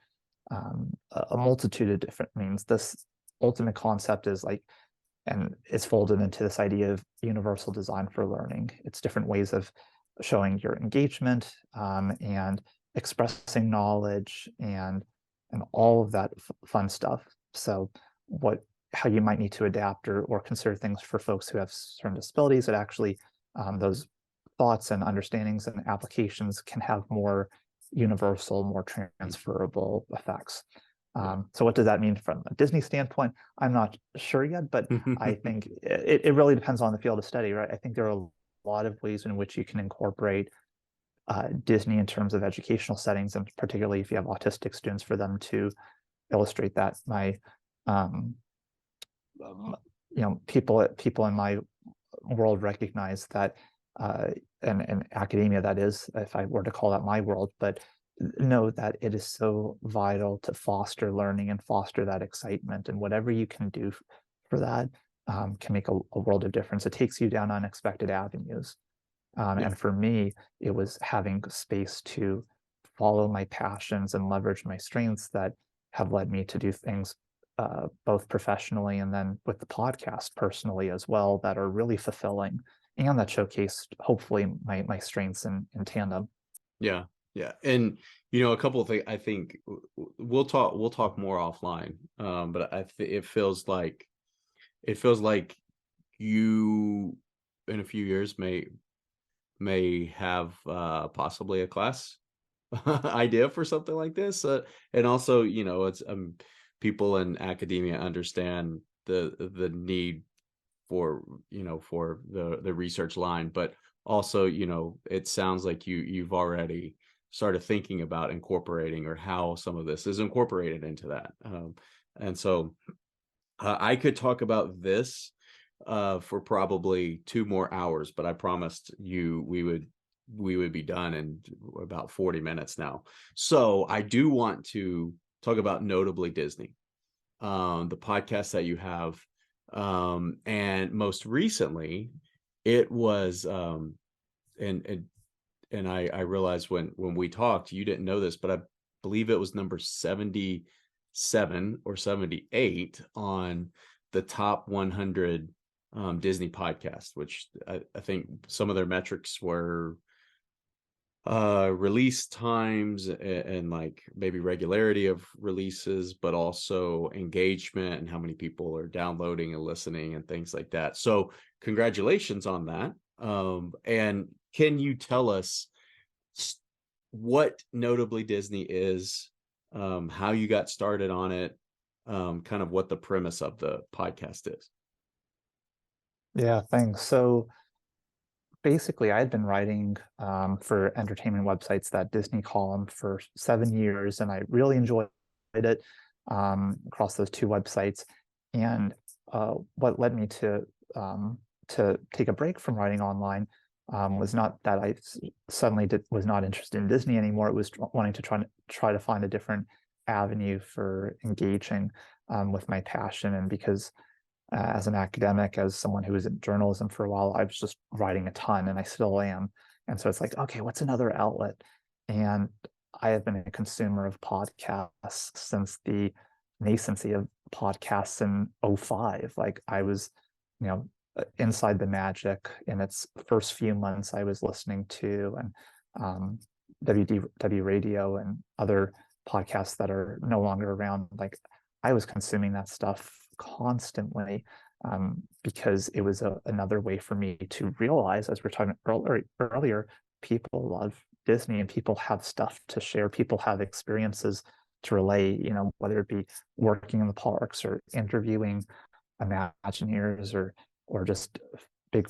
a multitude of different means. This ultimate concept is like, and it's folded into this idea of universal design for learning. It's different ways of showing your engagement and expressing knowledge and all of that fun stuff. So how you might need to adapt or consider things for folks who have certain disabilities, that actually those thoughts and understandings and applications can have more universal, more transferable effects. So what does that mean from a Disney standpoint? I'm not sure yet, but I think it really depends on the field of study, right? I think there are a lot of ways in which you can incorporate Disney in terms of educational settings, and particularly if you have autistic students, for them to illustrate that. Um, people in my world recognize that, and academia, that is, if I were to call that my world, but know that it is so vital to foster learning and foster that excitement, and whatever you can do for that can make a world of difference. It takes you down unexpected avenues. Yeah. And for me, it was having space to follow my passions and leverage my strengths that have led me to do things both professionally and then with the podcast personally as well, that are really fulfilling and that showcase hopefully my strengths in tandem. Yeah. Yeah. And a couple of things, I think we'll talk more offline. But it feels like you in a few years may have possibly a class idea for something like this. And also, it's people in academia understand the need for for the research line, but also it sounds like you've already started thinking about incorporating, or how some of this is incorporated into that. And so I could talk about this for probably 2 more hours, but I promised you we would be done in about 40 minutes now. So I do want to talk about Notably Disney, the podcast that you have. And most recently it was and I realized when we talked, you didn't know this, but I believe it was number 77 or 78 on the top 100 Disney podcast, which I think some of their metrics were release times and like maybe regularity of releases, but also engagement and how many people are downloading and listening and things like that. So congratulations on that. And can you tell us what Notably Disney is, how you got started on it, kind of what the premise of the podcast is? Yeah, thanks. So basically, I had been writing for entertainment websites, that Disney column, for 7 years, and I really enjoyed it across those two websites. And what led me to take a break from writing online was not that I suddenly was not interested in Disney anymore. It was wanting to try to find a different avenue for engaging with my passion, and because as an academic, as someone who was in journalism for a while, I was just writing a ton, and I still am. And so it's like, okay, what's another outlet? And I have been a consumer of podcasts since the nascency of podcasts in '05. Like I was, you know, inside the magic in its first few months. I was listening to and WDW radio and other podcasts that are no longer around. Like I was consuming that stuff constantly because it was another way for me to realize, as we are talking earlier, people love Disney and people have stuff to share. People have experiences to relay, whether it be working in the parks or interviewing Imagineers or just big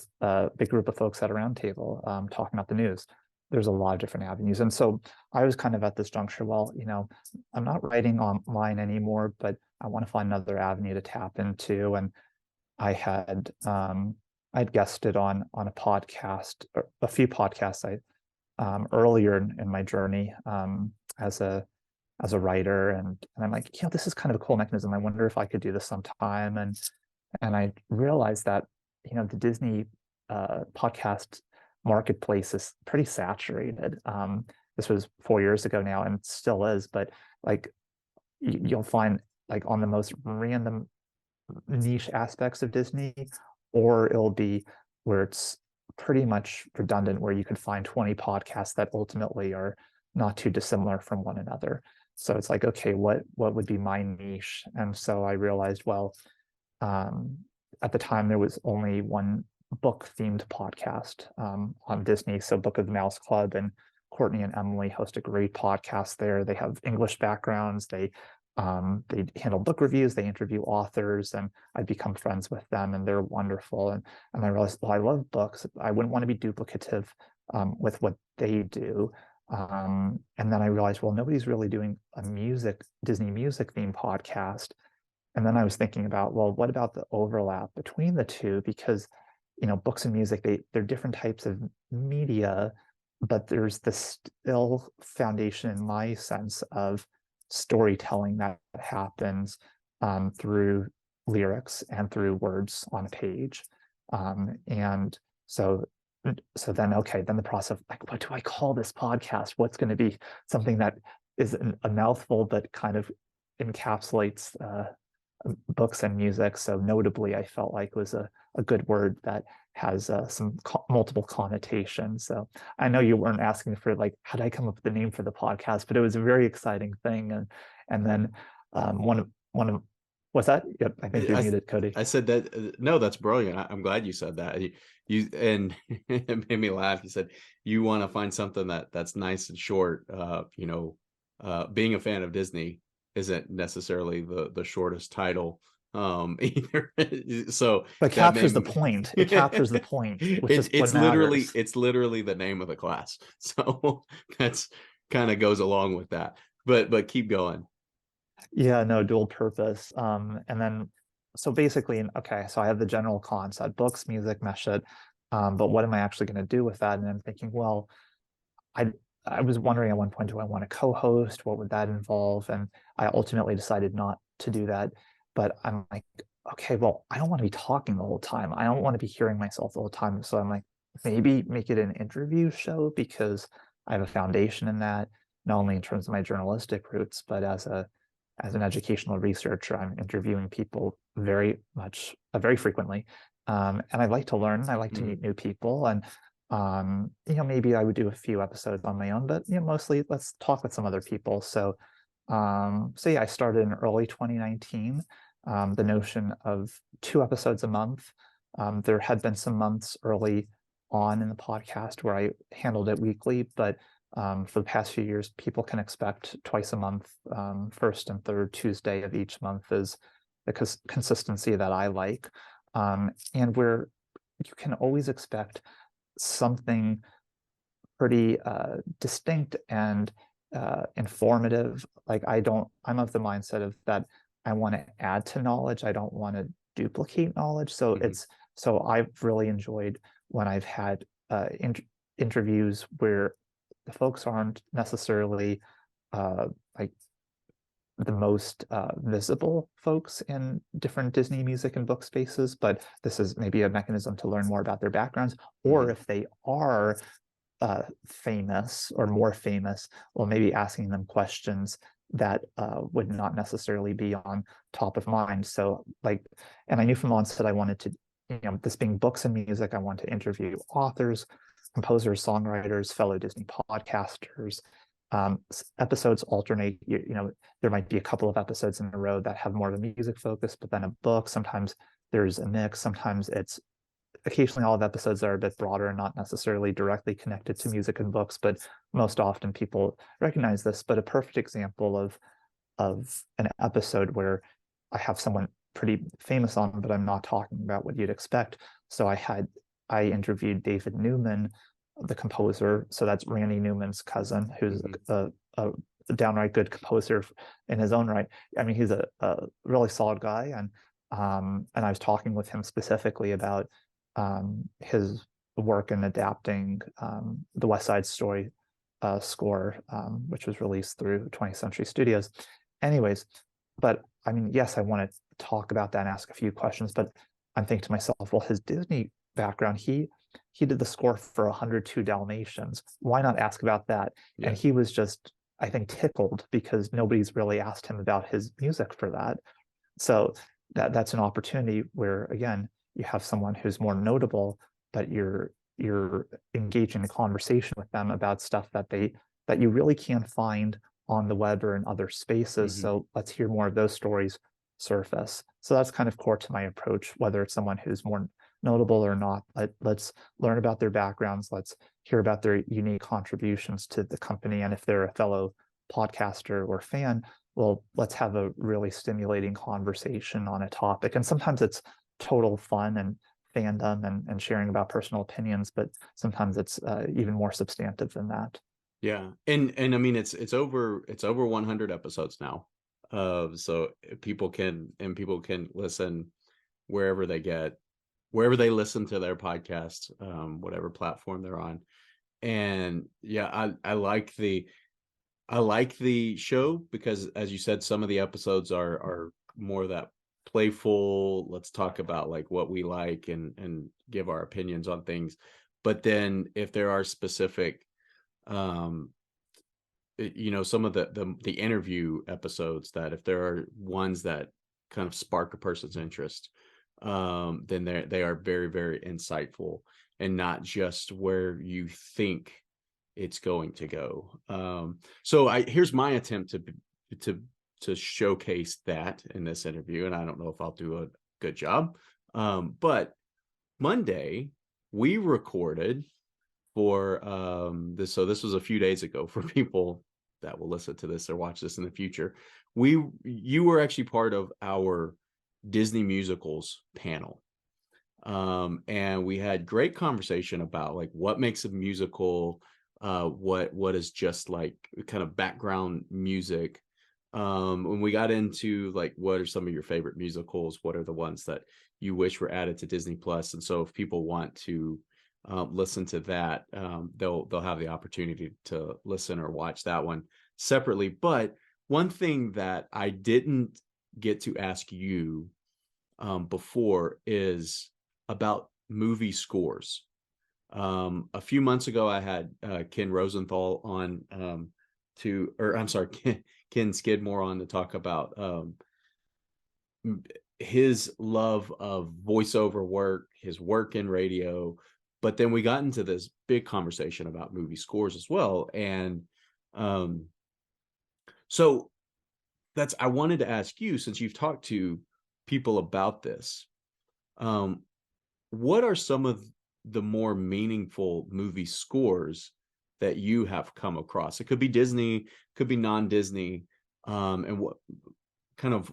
group of folks at a round table talking about the news. There's a lot of different avenues. And so I was kind of at this juncture, well, I'm not writing online anymore, but I want to find another avenue to tap into. And I had I'd guested on a podcast, or a few podcasts earlier in my journey as a writer, and I'm like, this is kind of a cool mechanism. I wonder if I could do this sometime. And I realized that the Disney podcast marketplace is pretty saturated. This was 4 years ago now, and it still is. But like you'll find like on the most random niche aspects of Disney, or it'll be where it's pretty much redundant, where you could find 20 podcasts that ultimately are not too dissimilar from one another. So it's like, okay, what would be my niche? And so I realized, well, at the time there was only one book themed podcast on Disney. So Book of the Mouse Club, and Courtney and Emily host a great podcast there. They have English backgrounds. They handle book reviews, they interview authors, and I've become friends with them, and they're wonderful. And I realized, well, I love books. I wouldn't want to be duplicative with what they do. And then I realized, well, nobody's really doing a Disney music themed podcast. And then I was thinking about, well, what about the overlap between the two? Because, books and music, they're different types of media, but there's this still foundation in my sense of storytelling that happens through lyrics and through words on a page. And so then, okay, then the process of like, what do I call this podcast? What's going to be something that is a mouthful, but kind of encapsulates books and music. So notably, I felt like was a good word that has some multiple connotations. So I know you weren't asking for like, how did I come up with the name for the podcast, but it was a very exciting thing. And then one of what's that? Yep, I think you're muted, Cody. I said that. No, that's brilliant. I'm glad you said that. You and it made me laugh. You said you want to find something that's nice and short. Being a fan of Disney isn't necessarily the shortest title either. So but captures the point. It captures the point, which is what matters. It's literally the name of the class. So that's kind of goes along with that. But keep going. Yeah, no, dual purpose. And then so basically, okay, so I have the general concept, books, music, mesh it. But what am I actually going to do with that? And I'm thinking, well, I I was wondering at one point, do I want to co-host? What would that involve? And I ultimately decided not to do that. But I'm like, okay, well, I don't want to be talking the whole time. I don't want to be hearing myself the whole time. So I'm like, maybe make it an interview show, because I have a foundation in that, not only in terms of my journalistic roots, but as an educational researcher, I'm interviewing people very frequently. And I like to learn, I like to meet new people. And maybe I would do a few episodes on my own, but mostly let's talk with some other people. So yeah, I started in early 2019, the notion of 2 episodes a month. There had been some months early on in the podcast where I handled it weekly, but for the past few years, people can expect twice a month. First and third Tuesday of each month is the consistency that I like, and where you can always expect something pretty distinct and informative. Like I'm of the mindset of that I want to add to knowledge. I don't want to duplicate knowledge. So so I've really enjoyed when I've had interviews where the folks aren't necessarily like the most visible folks in different Disney music and book spaces, but this is maybe a mechanism to learn more about their backgrounds, or if they are, famous or more famous, well, maybe asking them questions that would not necessarily be on top of mind. So like, and I knew from the onset I wanted to, this being books and music, I want to interview authors, composers, songwriters, fellow Disney podcasters. Episodes alternate, there might be a couple of episodes in a row that have more of a music focus, but then a book. Sometimes there's a mix. Sometimes it's occasionally all of episodes are a bit broader and not necessarily directly connected to music and books, but most often people recognize this. But a perfect example of an episode where I have someone pretty famous on, but I'm not talking about what you'd expect. So I interviewed David Newman, the composer. So that's Randy Newman's cousin, who's a downright good composer in his own right. I mean, he's a really solid guy, and I was talking with him specifically about his work in adapting the West Side Story score, which was released through 20th Century Studios. Anyways, but I mean, yes, I want to talk about that and ask a few questions, but I'm thinking to myself, well, his Disney background, he did the score for 102 Dalmatians. Why not ask about that? Yeah. And he was just, I think, tickled because nobody's really asked him about his music for that. So that's an opportunity where, again, you have someone who's more notable, but you're engaging a conversation with them about stuff that you really can't find on the web or in other spaces. So let's hear more of those stories surface. So that's kind of core to my approach, whether it's someone who's more notable or not. Let's learn about their backgrounds. Let's hear about their unique contributions to the company. And if they're a fellow podcaster or fan, well, let's have a really stimulating conversation on a topic. And sometimes it's total fun and fandom and sharing about personal opinions, but sometimes it's even more substantive than that. Yeah. And I mean, it's over 100 episodes now. So people can listen wherever they listen to their podcast, whatever platform they're on. And yeah, I like the show because, as you said, some of the episodes are more that playful, let's talk about like what we like and give our opinions on things. But then if there are specific some of the interview episodes, that if there are ones that kind of spark a person's interest, then they are very, very insightful and not just where you think it's going to go. So here's my attempt to showcase that in this interview, and I don't know if I'll do a good job. But Monday we recorded for this. So this was a few days ago for people that will listen to this or watch this in the future. You were actually part of our Disney musicals panel. And we had great conversation about like what makes a musical, what is just like kind of background music. When we got into like what are some of your favorite musicals, what are the ones that you wish were added to Disney Plus, and so if people want to listen to that, they'll have the opportunity to listen or watch that one separately. But one thing that I didn't get to ask you before is about movie scores. A few months ago, I had Ken Rosenthal on Ken Skidmore on to talk about his love of voiceover work, his work in radio. But then we got into this big conversation about movie scores as well. And so I wanted to ask you, since you've talked to people about this, what are some of the more meaningful movie scores that you have come across? It could be Disney, could be non-Disney, and what kind of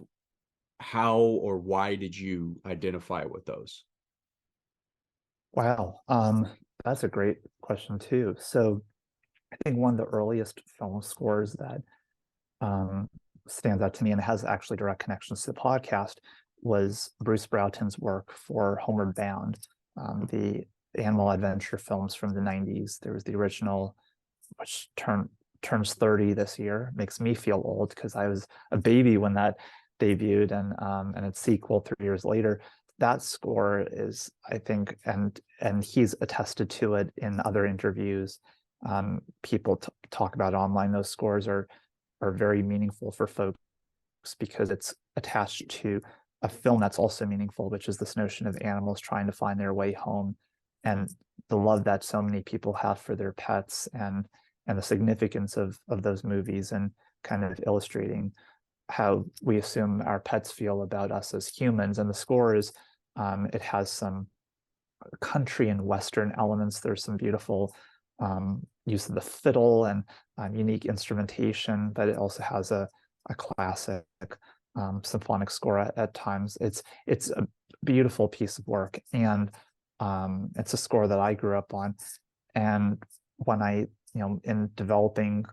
how or why did you identify with those? Wow, that's a great question too. So I think one of the earliest film scores that stands out to me and has actually direct connections to the podcast was Bruce Broughton's work for Homeward Bound, the animal adventure films from the 90s. There was the original, which turns 30 this year. Makes me feel old because I was a baby when that debuted, and its sequel 3 years later. that score is, I think, and he's attested to it in other interviews. People talk about online. Those scores are very meaningful for folks because it's attached to a film that's also meaningful, which is this notion of animals trying to find their way home, and the love that so many people have for their pets, and the significance of those movies, and kind of illustrating how we assume our pets feel about us as humans. And the score is, it has some country and Western elements. There's some beautiful use of the fiddle and unique instrumentation, but it also has a classic symphonic score at times. It's a beautiful piece of work, and it's a score that I grew up on. And when in developing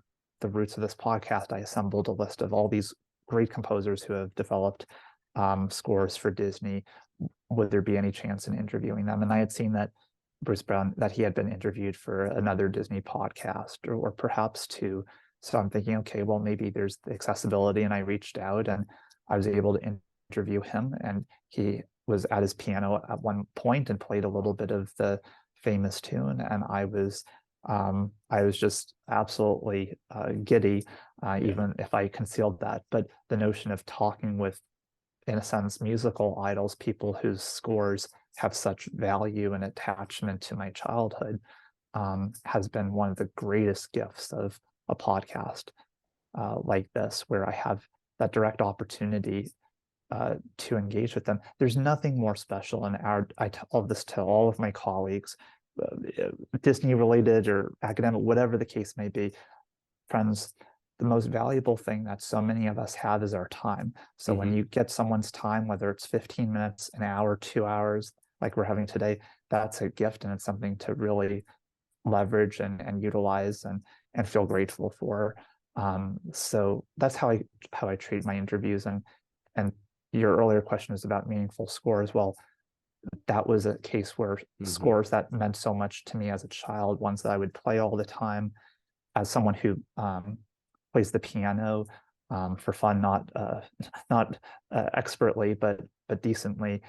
the roots of this podcast, I assembled a list of all these great composers who have developed scores for Disney. Would there be any chance in interviewing them? And I had seen that Bruce Brown, that he had been interviewed for another Disney podcast, or perhaps two. So I'm thinking, okay, well, maybe there's the accessibility. And I reached out and I was able to interview him. And he was at his piano at one point and played a little bit of the famous tune. And I was just absolutely giddy, even if I concealed that. But the notion of talking with, in a sense, musical idols, people whose scores have such value and attachment to my childhood, has been one of the greatest gifts of a podcast like this, where I have that direct opportunity to engage with them. There's nothing more special in I tell this to all of my colleagues, Disney related or academic, whatever the case may be. Friends, the most valuable thing that so many of us have is our time. So when you get someone's time, whether it's 15 minutes, an hour, 2 hours, like we're having today, that's a gift, and it's something to really leverage and utilize and feel grateful for. So that's how I treat my interviews. And your earlier question is about meaningful scores. Well, that was a case where scores that meant so much to me as a child, ones that I would play all the time, as someone who plays the piano for fun, not expertly, but decently.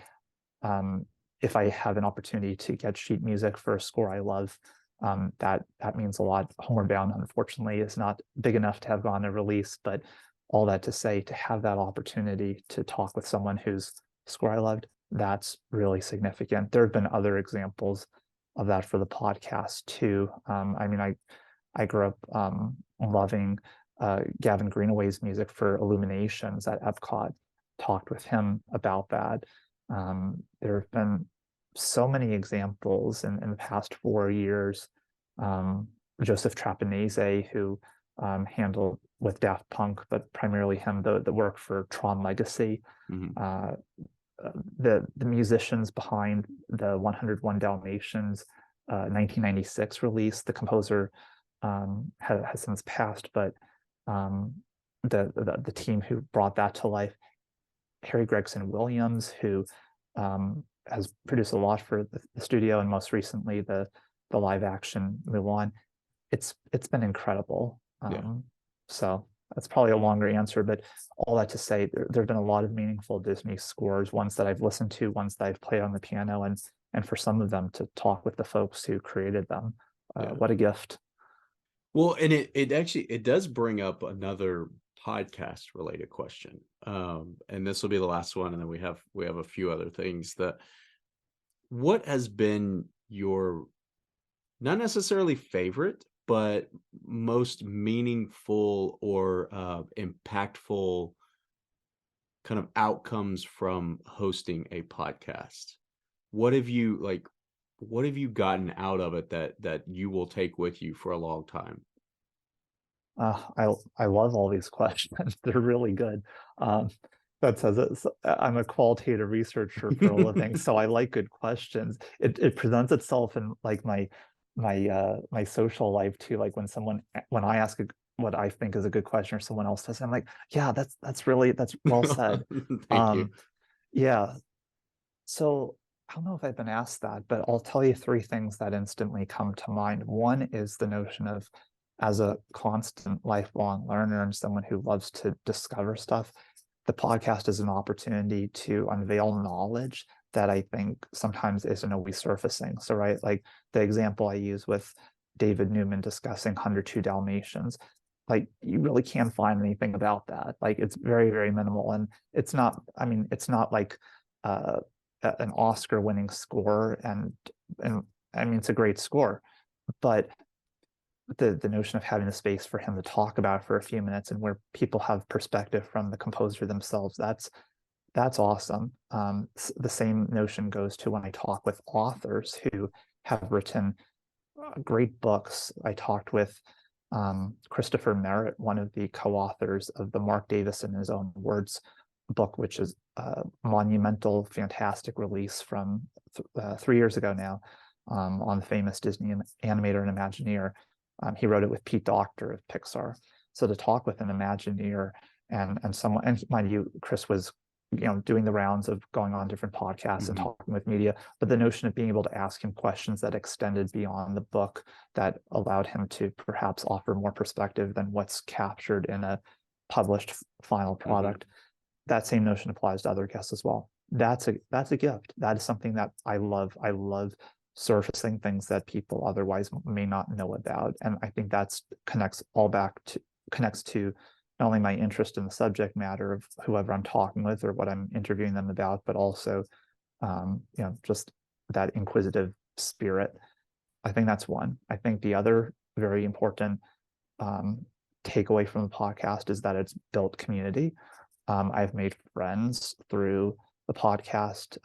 If I have an opportunity to get sheet music for a score I love, that means a lot. Homeward Bound, unfortunately, is not big enough to have gone a release, but all that to say, to have that opportunity to talk with someone whose score I loved, that's really significant. There have been other examples of that for the podcast too. I mean, I grew up loving Gavin Greenaway's music for Illuminations at Epcot. Talked with him about that. There have been so many examples in the past 4 years. Joseph Trapanese, who handled with Daft Punk, but primarily him, the work for Tron Legacy. The musicians behind the 101 Dalmatians 1996 release. The composer has since passed, but the team who brought that to life, Harry Gregson Williams, who has produced a lot for the studio, and most recently the live action Mulan. It's been incredible. So that's probably a longer answer, but all that to say, there have been a lot of meaningful Disney scores, ones that I've listened to, ones that I've played on the piano, and for some of them to talk with the folks who created them. What a gift. Well, and it does bring up another podcast related question. And this will be the last one, and then we have a few other things. What has been your, not necessarily favorite, but most meaningful or impactful kind of outcomes from hosting a podcast? What have you gotten out of it that you will take with you for a long time? I love all these questions. They're really good. That says I'm a qualitative researcher for a living, so I like good questions. It presents itself in like my social life too. Like when I ask what I think is a good question, or someone else does, I'm like, yeah, that's well said. Thank you. Yeah. So I don't know if I've been asked that, but I'll tell you three things that instantly come to mind. One is the notion of, as a constant lifelong learner and someone who loves to discover stuff, the podcast is an opportunity to unveil knowledge that I think sometimes isn't always surfacing. So, right, like the example I use with David Newman discussing 102 Dalmatians, like you really can't find anything about that. Like it's very, very minimal. And it's not, I mean, it's not like uh, an Oscar winning score. And I mean, it's a great score, but the notion of having the space for him to talk about for a few minutes and where people have perspective from the composer themselves, that's awesome. The same notion goes to when I talk with authors who have written great books. I talked with Christopher Merritt, one of the co-authors of the Mark Davis in His Own Words book, which is a monumental, fantastic release from 3 years ago now, on the famous Disney animator and Imagineer. He wrote it with Pete Docter of Pixar. So to talk with an Imagineer and someone, and mind you, Chris was doing the rounds of going on different podcasts and talking with media, but the notion of being able to ask him questions that extended beyond the book, that allowed him to perhaps offer more perspective than what's captured in a published final product. That same notion applies to other guests as well. That's a gift. That is something that I love. I love surfacing things that people otherwise may not know about. And I think that's connects to not only my interest in the subject matter of whoever I'm talking with or what I'm interviewing them about, but also just that inquisitive spirit. I think that's one. I think the other very important takeaway from the podcast is that it's built community. I've made friends through the podcast,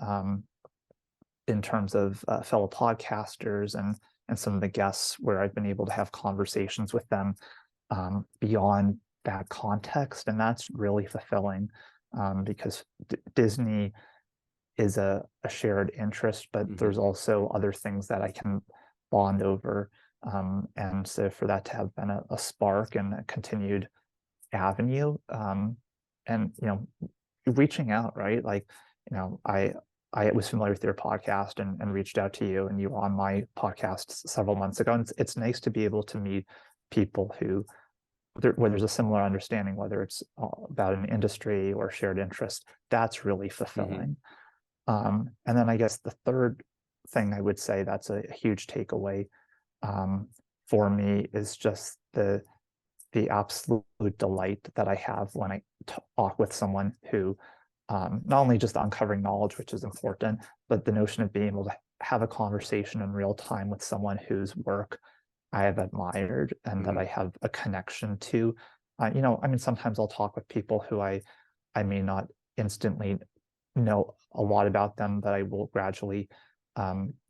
in terms of fellow podcasters and some of the guests, where I've been able to have conversations with them beyond that context, and that's really fulfilling, because Disney is a shared interest, but there's also other things that I can bond over, and so for that to have been a spark and a continued avenue, and reaching out, right? Like, I was familiar with your podcast and reached out to you, and you were on my podcast several months ago. And it's nice to be able to meet people where there's a similar understanding, whether it's about an industry or shared interest. That's really fulfilling. And then I guess the third thing I would say that's a huge takeaway for me is just the absolute delight that I have when I talk with someone who not only just uncovering knowledge, which is important, but the notion of being able to have a conversation in real time with someone whose work I have admired and that I have a connection to. I mean, sometimes I'll talk with people who I may not instantly know a lot about them, but I will gradually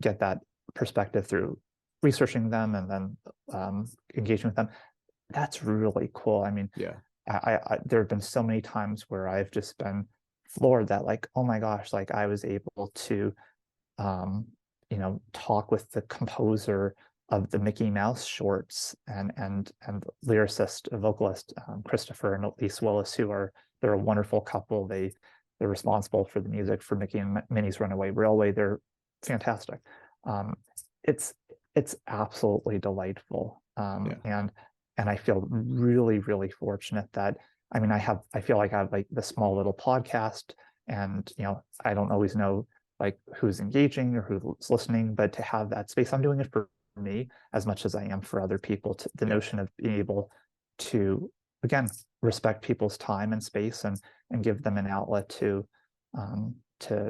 get that perspective through researching them and then engaging with them. That's really cool. I mean, Yeah. there have been so many times where I've just been floored that, like, oh my gosh, like I was able to talk with the composer of the Mickey Mouse shorts and lyricist, vocalist, Christopher and Elise Willis, they're a wonderful couple. They're responsible for the music for Mickey and Minnie's Runaway Railway. They're fantastic. It's absolutely delightful. And I feel really, really fortunate that, I mean, I feel like I have like the small little podcast, and I don't always know like who's engaging or who's listening, but to have that space, I'm doing it for me as much as I am for other people. The notion of being able to, again, respect people's time and space and give them an outlet to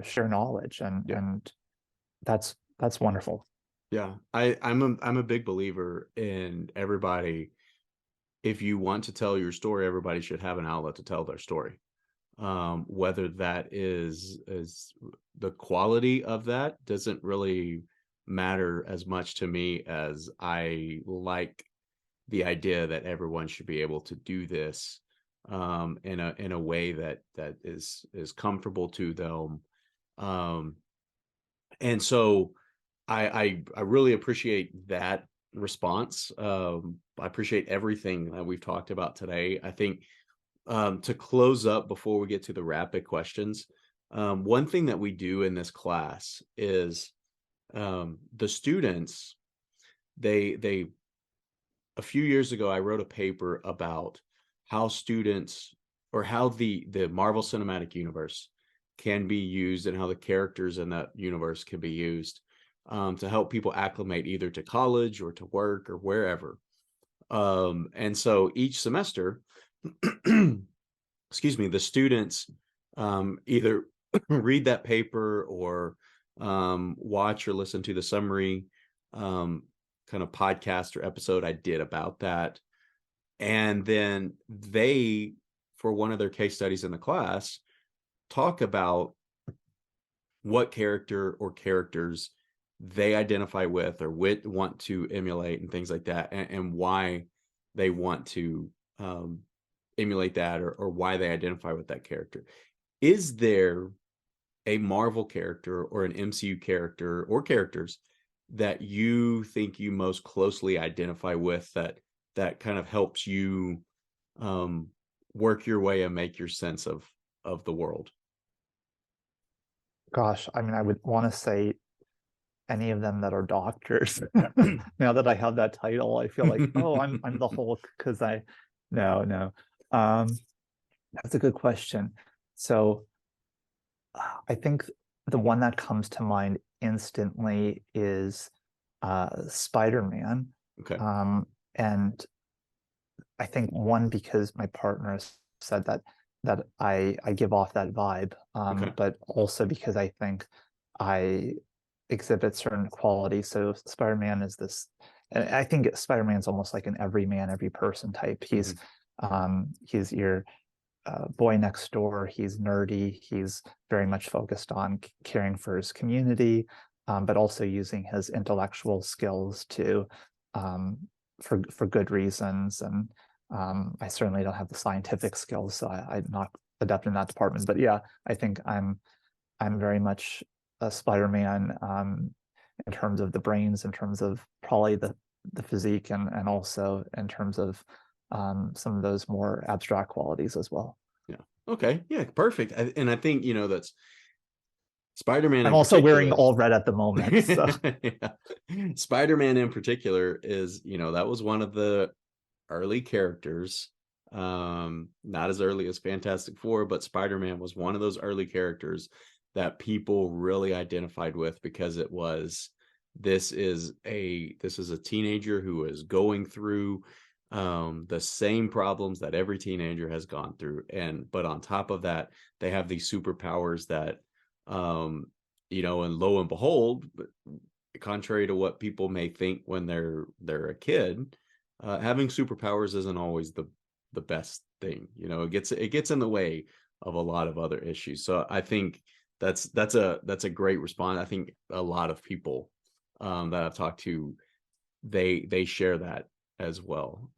share knowledge, and that's wonderful. Yeah, I'm a big believer in everybody. If you want to tell your story, everybody should have an outlet to tell their story. Whether that is the quality of that doesn't really matter as much to me, as I like the idea that everyone should be able to do this in a way that is comfortable to them. And so I really appreciate that response. I appreciate everything that we've talked about today. I think to close up before we get to the rapid questions, one thing that we do in this class is the students, they a few years ago, I wrote a paper about how students, or how the Marvel Cinematic Universe can be used and how the characters in that universe can be used to help people acclimate either to college or to work or wherever. And so each semester, excuse me, the students either read that paper or watch or listen to the summary kind of podcast or episode I did about that. And then they, for one of their case studies in the class, talk about what character or characters they identify with or want to emulate and things like that, and why they want to emulate that, or why they identify with that character. Is there a Marvel character or an MCU character or characters that you think you most closely identify with, that kind of helps you work your way and make your sense of the world? Gosh, I mean, I would want to say any of them that are doctors. Now that I have that title, I feel like, oh, I'm the Hulk because no. Um, that's a good question. So I think the one that comes to mind instantly is Spider-Man. Okay. And I think one, because my partner said that I give off that vibe, Okay. but also because I think I exhibit certain qualities. So Spider-Man is this, and I think Spider-Man's almost like an every man, every person type. He's your boy next door. He's nerdy. He's very much focused on caring for his community, but also using his intellectual skills to for good reasons. And I certainly don't have the scientific skills, so I'm not adept in that department. But yeah, I think I'm very much a Spider-Man in terms of the brains, in terms of probably the physique, and also in terms of some of those more abstract qualities as well. Yeah. Okay. Yeah. Perfect. And I think, that's Spider-Man I'm in also wearing particular. all red at the moment, so Yeah. Spider-Man in particular is, that was one of the early characters. Not as early as Fantastic Four, but Spider-Man was one of those early characters that people really identified with, because it was, this is a teenager who is going through the same problems that every teenager has gone through, but on top of that, they have these superpowers that and lo and behold, contrary to what people may think when they're a kid, having superpowers isn't always the best thing. It gets in the way of a lot of other issues. So I think that's a great response. I think a lot of people that I've talked to, they share that as well.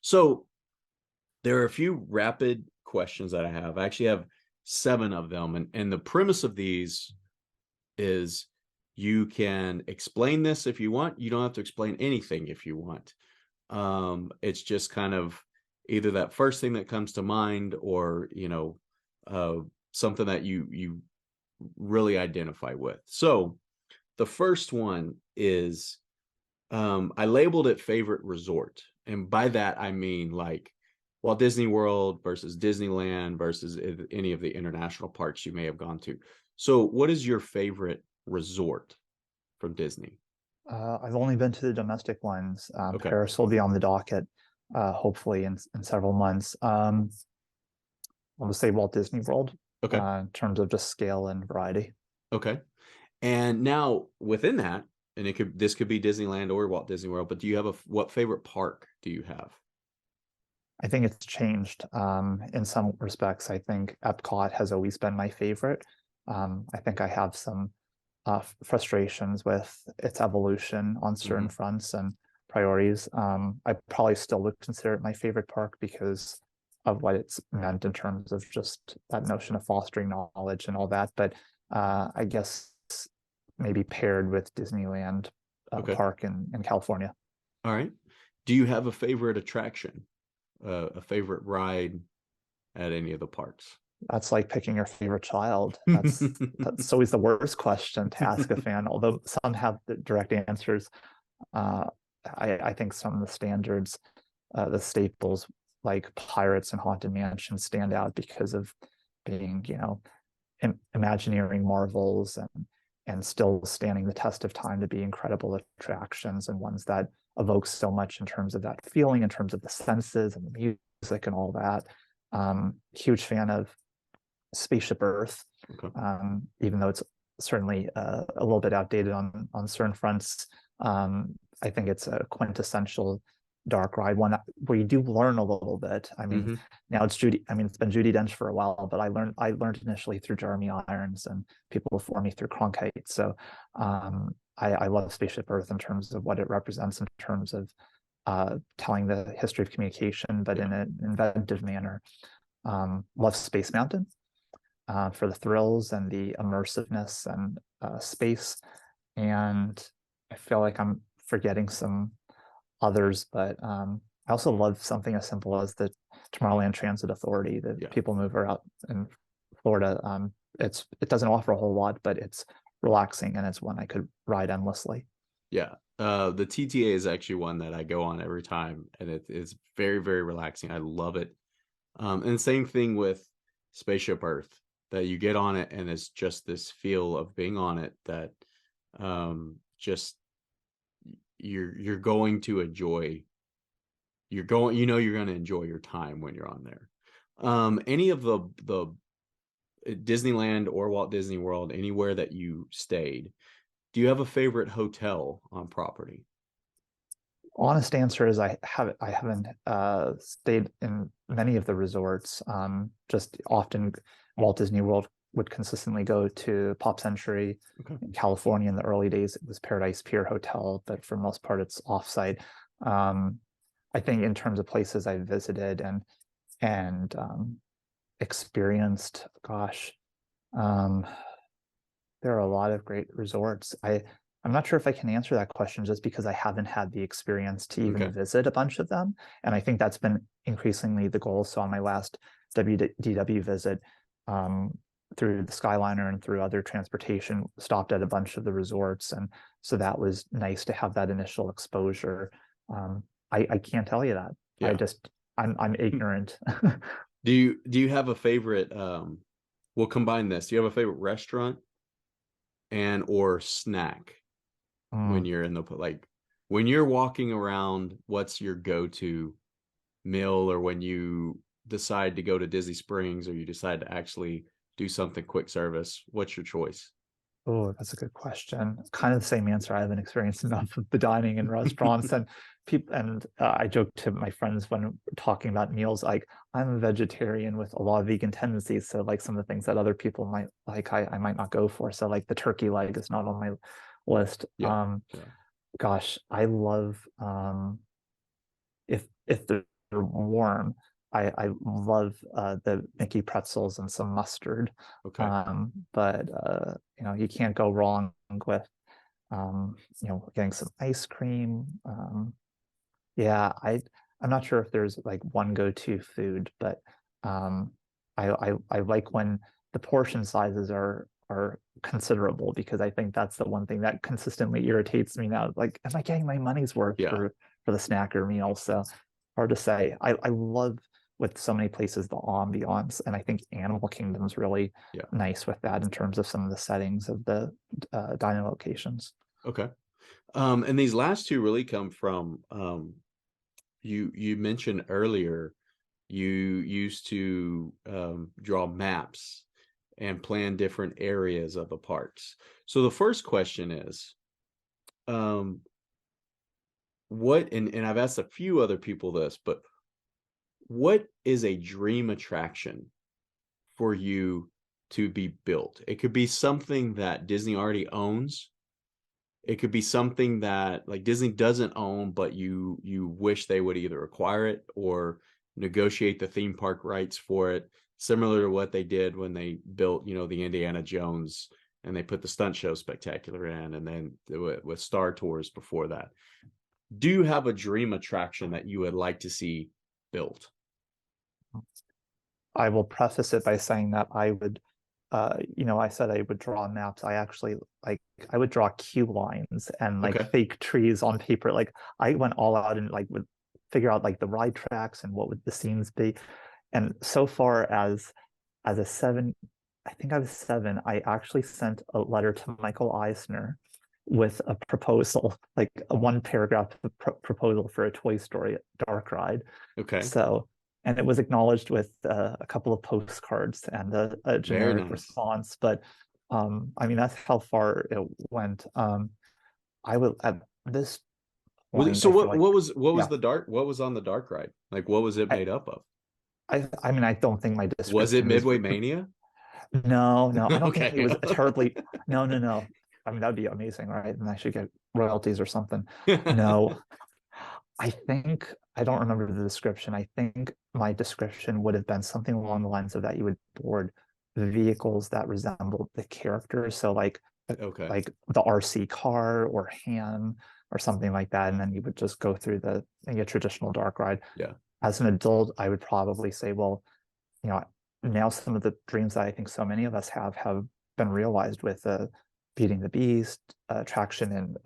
So there are a few rapid questions that I have. I actually have 7 of them, and the premise of these is, you can explain this if you want. You don't have to explain anything if you want. It's just kind of either that first thing that comes to mind, or uh, something that you really identify with. So the first one is, I labeled it favorite resort, and by that I mean like Walt Disney World versus Disneyland versus any of the international parks you may have gone to. So what is your favorite resort from Disney? I've only been to the domestic ones. Okay. Paris will be on the docket, hopefully in several months. I'll just say Walt Disney World, Okay. in terms of just scale and variety. Okay. And now within that, and this could be Disneyland or Walt Disney World, but do you have what favorite park do you have? I think it's changed in some respects. I think Epcot has always been my favorite. I think I have some frustrations with its evolution on certain Mm-hmm. fronts and priorities. I probably still would consider it my favorite park because of what it's meant in terms of just that notion of fostering knowledge and all that. But I guess maybe paired with Disneyland Okay. Park in California. All right. Do you have a favorite attraction, a favorite ride at any of the parks? That's like picking your favorite child. That's always the worst question to ask a fan, although some have the direct answers. Uh, I think some of the standards, the staples like Pirates and Haunted Mansion stand out because of being, Imagineering marvels and still standing the test of time to be incredible attractions and ones that evoke so much in terms of that feeling, in terms of the senses and the music and all that. Huge fan of Spaceship Earth, Okay. even though it's certainly a little bit outdated on certain fronts. I think it's a quintessential dark ride, one where you do learn a little bit. I mean, Hmm. now it's Judy. I mean, it's been Judi Dench for a while, but I learned initially through Jeremy Irons and people before me through Cronkite. So I love Spaceship Earth in terms of what it represents in terms of telling the history of communication, but Yeah. in an inventive manner. Love Space Mountain for the thrills and the immersiveness and space. And I feel like I'm forgetting some others, but I also love something as simple as the Tomorrowland Transit Authority. The Yeah. people mover out in Florida. It doesn't offer a whole lot, but it's relaxing and it's one I could ride endlessly. Yeah. The TTA is actually one that I go on every time, and it is very, very relaxing. I love it. And same thing with Spaceship Earth, that you get on it and it's just this feel of being on it that just you're going to enjoy. You're going to enjoy your time when you're on there. Any of the Disneyland or Walt Disney World, anywhere that you stayed, do you have a favorite hotel on property? Honest answer is I haven't stayed in many of the resorts. Just often Walt Disney World would consistently go to Pop Century Okay. in California. In the early days, it was Paradise Pier Hotel, but for the most part, it's offsite. Um, I think in terms of places I visited and experienced, gosh, um, there are a lot of great resorts. I'm not sure if I can answer that question just because I haven't had the experience to even Okay. visit a bunch of them. And I think that's been increasingly the goal. So on my last WDW visit, um, through the Skyliner and through other transportation, stopped at a bunch of the resorts. And so that was nice to have that initial exposure. I can't tell you that. I Yeah. just I'm ignorant. Do you have a favorite we'll combine this. Do you have a favorite restaurant and or snack when Mm. you're in the like when you're walking around, what's your go-to meal, or when you decide to go to Disney Springs or you decide to actually do something quick service, what's your choice? Oh, that's a good question. Kind of the same answer. I haven't experienced enough of the dining in restaurants and people. And I joke to my friends when talking about meals, like I'm a vegetarian with a lot of vegan tendencies. So like some of the things that other people might like, I might not go for. So like the turkey leg is not on my list. Yeah. Yeah. Gosh, I love if they're warm, I love the Mickey pretzels and some mustard. Okay. But you can't go wrong with getting some ice cream. Yeah, I'm not sure if there's like one go-to food, but um, I like when the portion sizes are considerable because I think that's the one thing that consistently irritates me now. Like, am I getting my money's worth Yeah. for the snacker meal? So hard to say. I love with so many places the ambiance, and I think Animal Kingdom's really Yeah. nice with that in terms of some of the settings of the dining locations. Okay. And these last two really come from you mentioned earlier you used to draw maps and plan different areas of the parks. So the first question is, um, what, and I've asked a few other people this, but what is a dream attraction for you to be built? It could be something that Disney already owns. It could be something that like Disney doesn't own, but you wish they would either acquire it or negotiate the theme park rights for it, similar to what they did when they built, the Indiana Jones and they put the stunt show spectacular in, and then with Star Tours before that. Do you have a dream attraction that you would like to see built? I will preface it by saying that I would, I said I would draw maps. I actually I would draw queue lines and like Okay. fake trees on paper. Like I went all out and like would figure out like the ride tracks and what would the scenes be. And so far as a I think I was 7. I actually sent a letter to Michael Eisner with a proposal, like a one paragraph proposal for a Toy Story dark ride. Okay. So, and it was acknowledged with a couple of postcards and a Very generic nice. response. But I mean, that's how far it went. I would at this point, So I feel like, what was yeah, the dark what was on the dark ride? Like what was it I, made up of? I mean, I don't think my Was it description was Midway Mania? no, I don't think it Okay. was a terribly, no. I mean, that'd be amazing, right? And I should get royalties or something. No, I think I don't remember the description. I think my description would have been something along the lines of that you would board vehicles that resembled the characters. So Okay. like the RC car or Ham or something like that. And then you would just go through the like a traditional dark ride. Yeah. As an adult, I would probably say, well, you know, now some of the dreams that I think so many of us have been realized with Beating the Beast, attraction in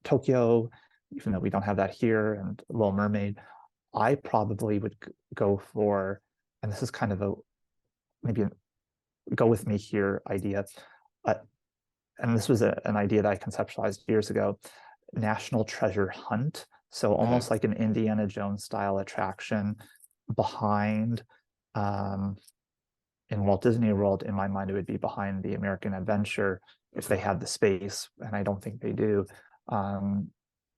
Tokyo, even though we don't have that here, and Little Mermaid. I probably would go for, and this is kind of a maybe a go with me here idea, uh, and this was an idea that I conceptualized years ago, National Treasure Hunt. So Okay. almost like an Indiana Jones style attraction behind um, in Walt Disney World, in my mind, it would be behind the American Adventure if they Okay. had the space, and I don't think they do. Um,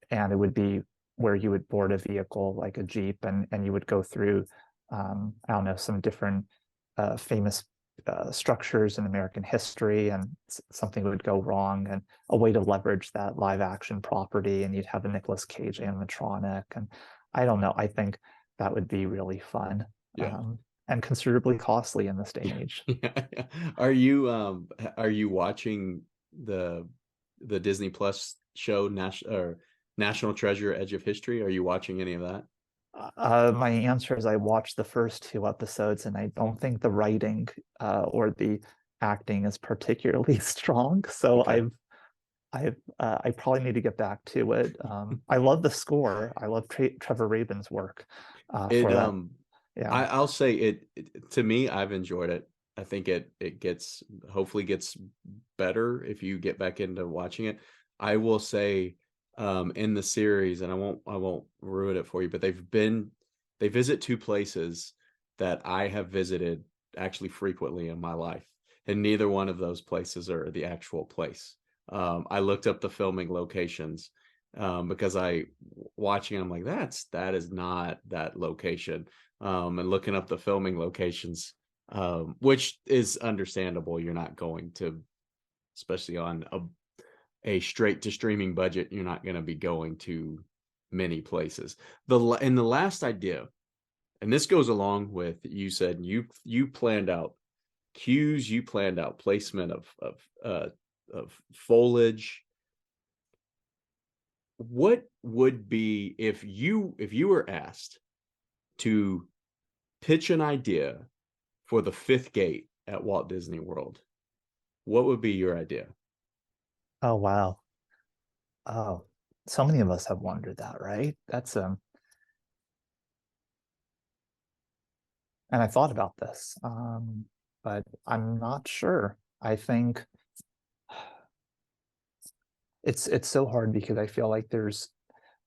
and it would be where you would board a vehicle like a Jeep, and you would go through, I don't know, some different famous structures in American history, and something would go wrong, and a way to leverage that live action property, and you'd have a Nicolas Cage animatronic, and I don't know. I think that would be really fun. Yeah. Um, and considerably costly in this day and Yeah. age. Yeah. Are you watching the Disney Plus show National Treasure Edge of History? Are you watching any of that? My answer is I watched the first 2 episodes, and I don't think the writing or the acting is particularly strong. So Okay. I probably need to get back to it. I love the score. I love Trevor Rabin's work It for that. Yeah. I'll say to me, I've enjoyed it. I think it gets hopefully gets better if you get back into watching it. I will say in the series, and I won't ruin it for you, but they visit two places that I have visited actually frequently in my life, and neither one of those places are the actual place. I looked up the filming locations because I watching, I'm like, that is not that location. And looking up the filming locations, which is understandable. You're not going to, especially on a straight to streaming budget, you're not going to be going to many places. The last idea, and this goes along with you said you planned out cues, you planned out placement of foliage. What would be if you were asked to pitch an idea for the fifth gate at Walt Disney World, what would be your idea? Oh wow. Oh, so many of us have wondered that, right? That's and I thought about this, but I'm not sure. I think it's so hard because I feel like there's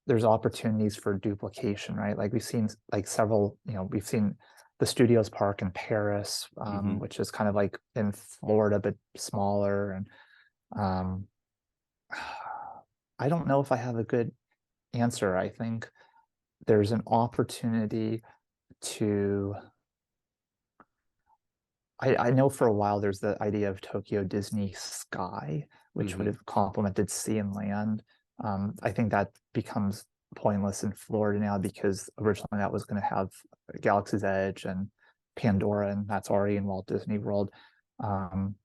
opportunities for duplication, right? Like we've seen like several, we've seen the Studios Park in Paris, Mm-hmm. which is kind of like in Florida but smaller, and um, I don't know if I have a good answer. I think there's an opportunity to I know for a while there's the idea of Tokyo Disney Sky, which would Mm-hmm. have complemented sea and land. I think that becomes pointless in Florida now because originally that was going to have Galaxy's Edge and Pandora, and that's already in Walt Disney World. Um,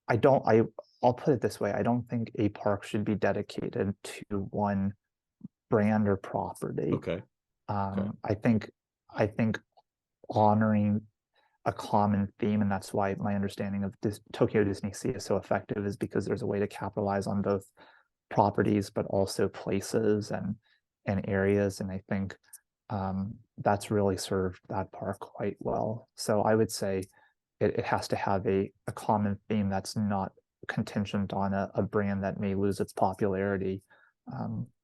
I don't, I, I'll put it this way. I don't think a park should be dedicated to one brand or property. Okay. Okay. I think honoring a common theme, and that's why my understanding of Tokyo Disney Sea is so effective, is because there's a way to capitalize on both properties but also places and areas, and I think that's really served that park quite well. So I would say it has to have a common theme that's not contingent on a brand that may lose its popularity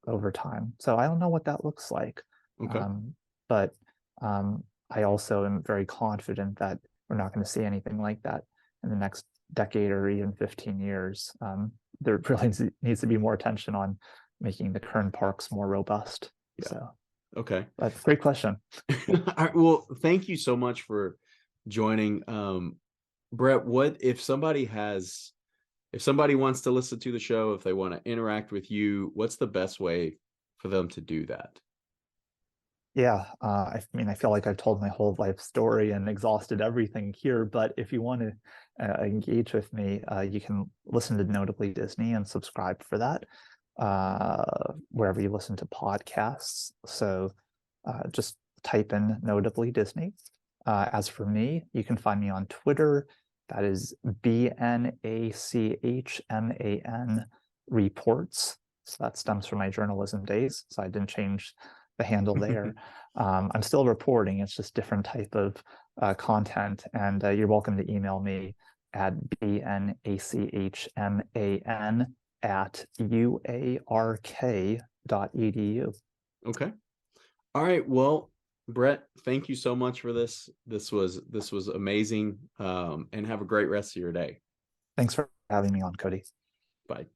over time. So I don't know what that looks like. Okay. Um, but I also am very confident that we're not going to see anything like that in the next decade or even 15 years. There really needs to be more attention on making the current parks more robust. Yeah. So, Okay. but great question. All right, well, thank you so much for joining. Brett, what if somebody wants to listen to the show, if they want to interact with you, what's the best way for them to do that? Yeah, I mean, I feel like I've told my whole life story and exhausted everything here, but if you want to engage with me, you can listen to Notably Disney and subscribe for that wherever you listen to podcasts. So just type in Notably Disney. As for me, you can find me on Twitter. That is BNACHMAN reports. So that stems from my journalism days. So I didn't change the handle there. I'm still reporting. It's just different type of content. And you're welcome to email me at bnachman@uark.edu. Okay. All right. Well, Brett, thank you so much for this. This was amazing. And have a great rest of your day. Thanks for having me on, Cody. Bye.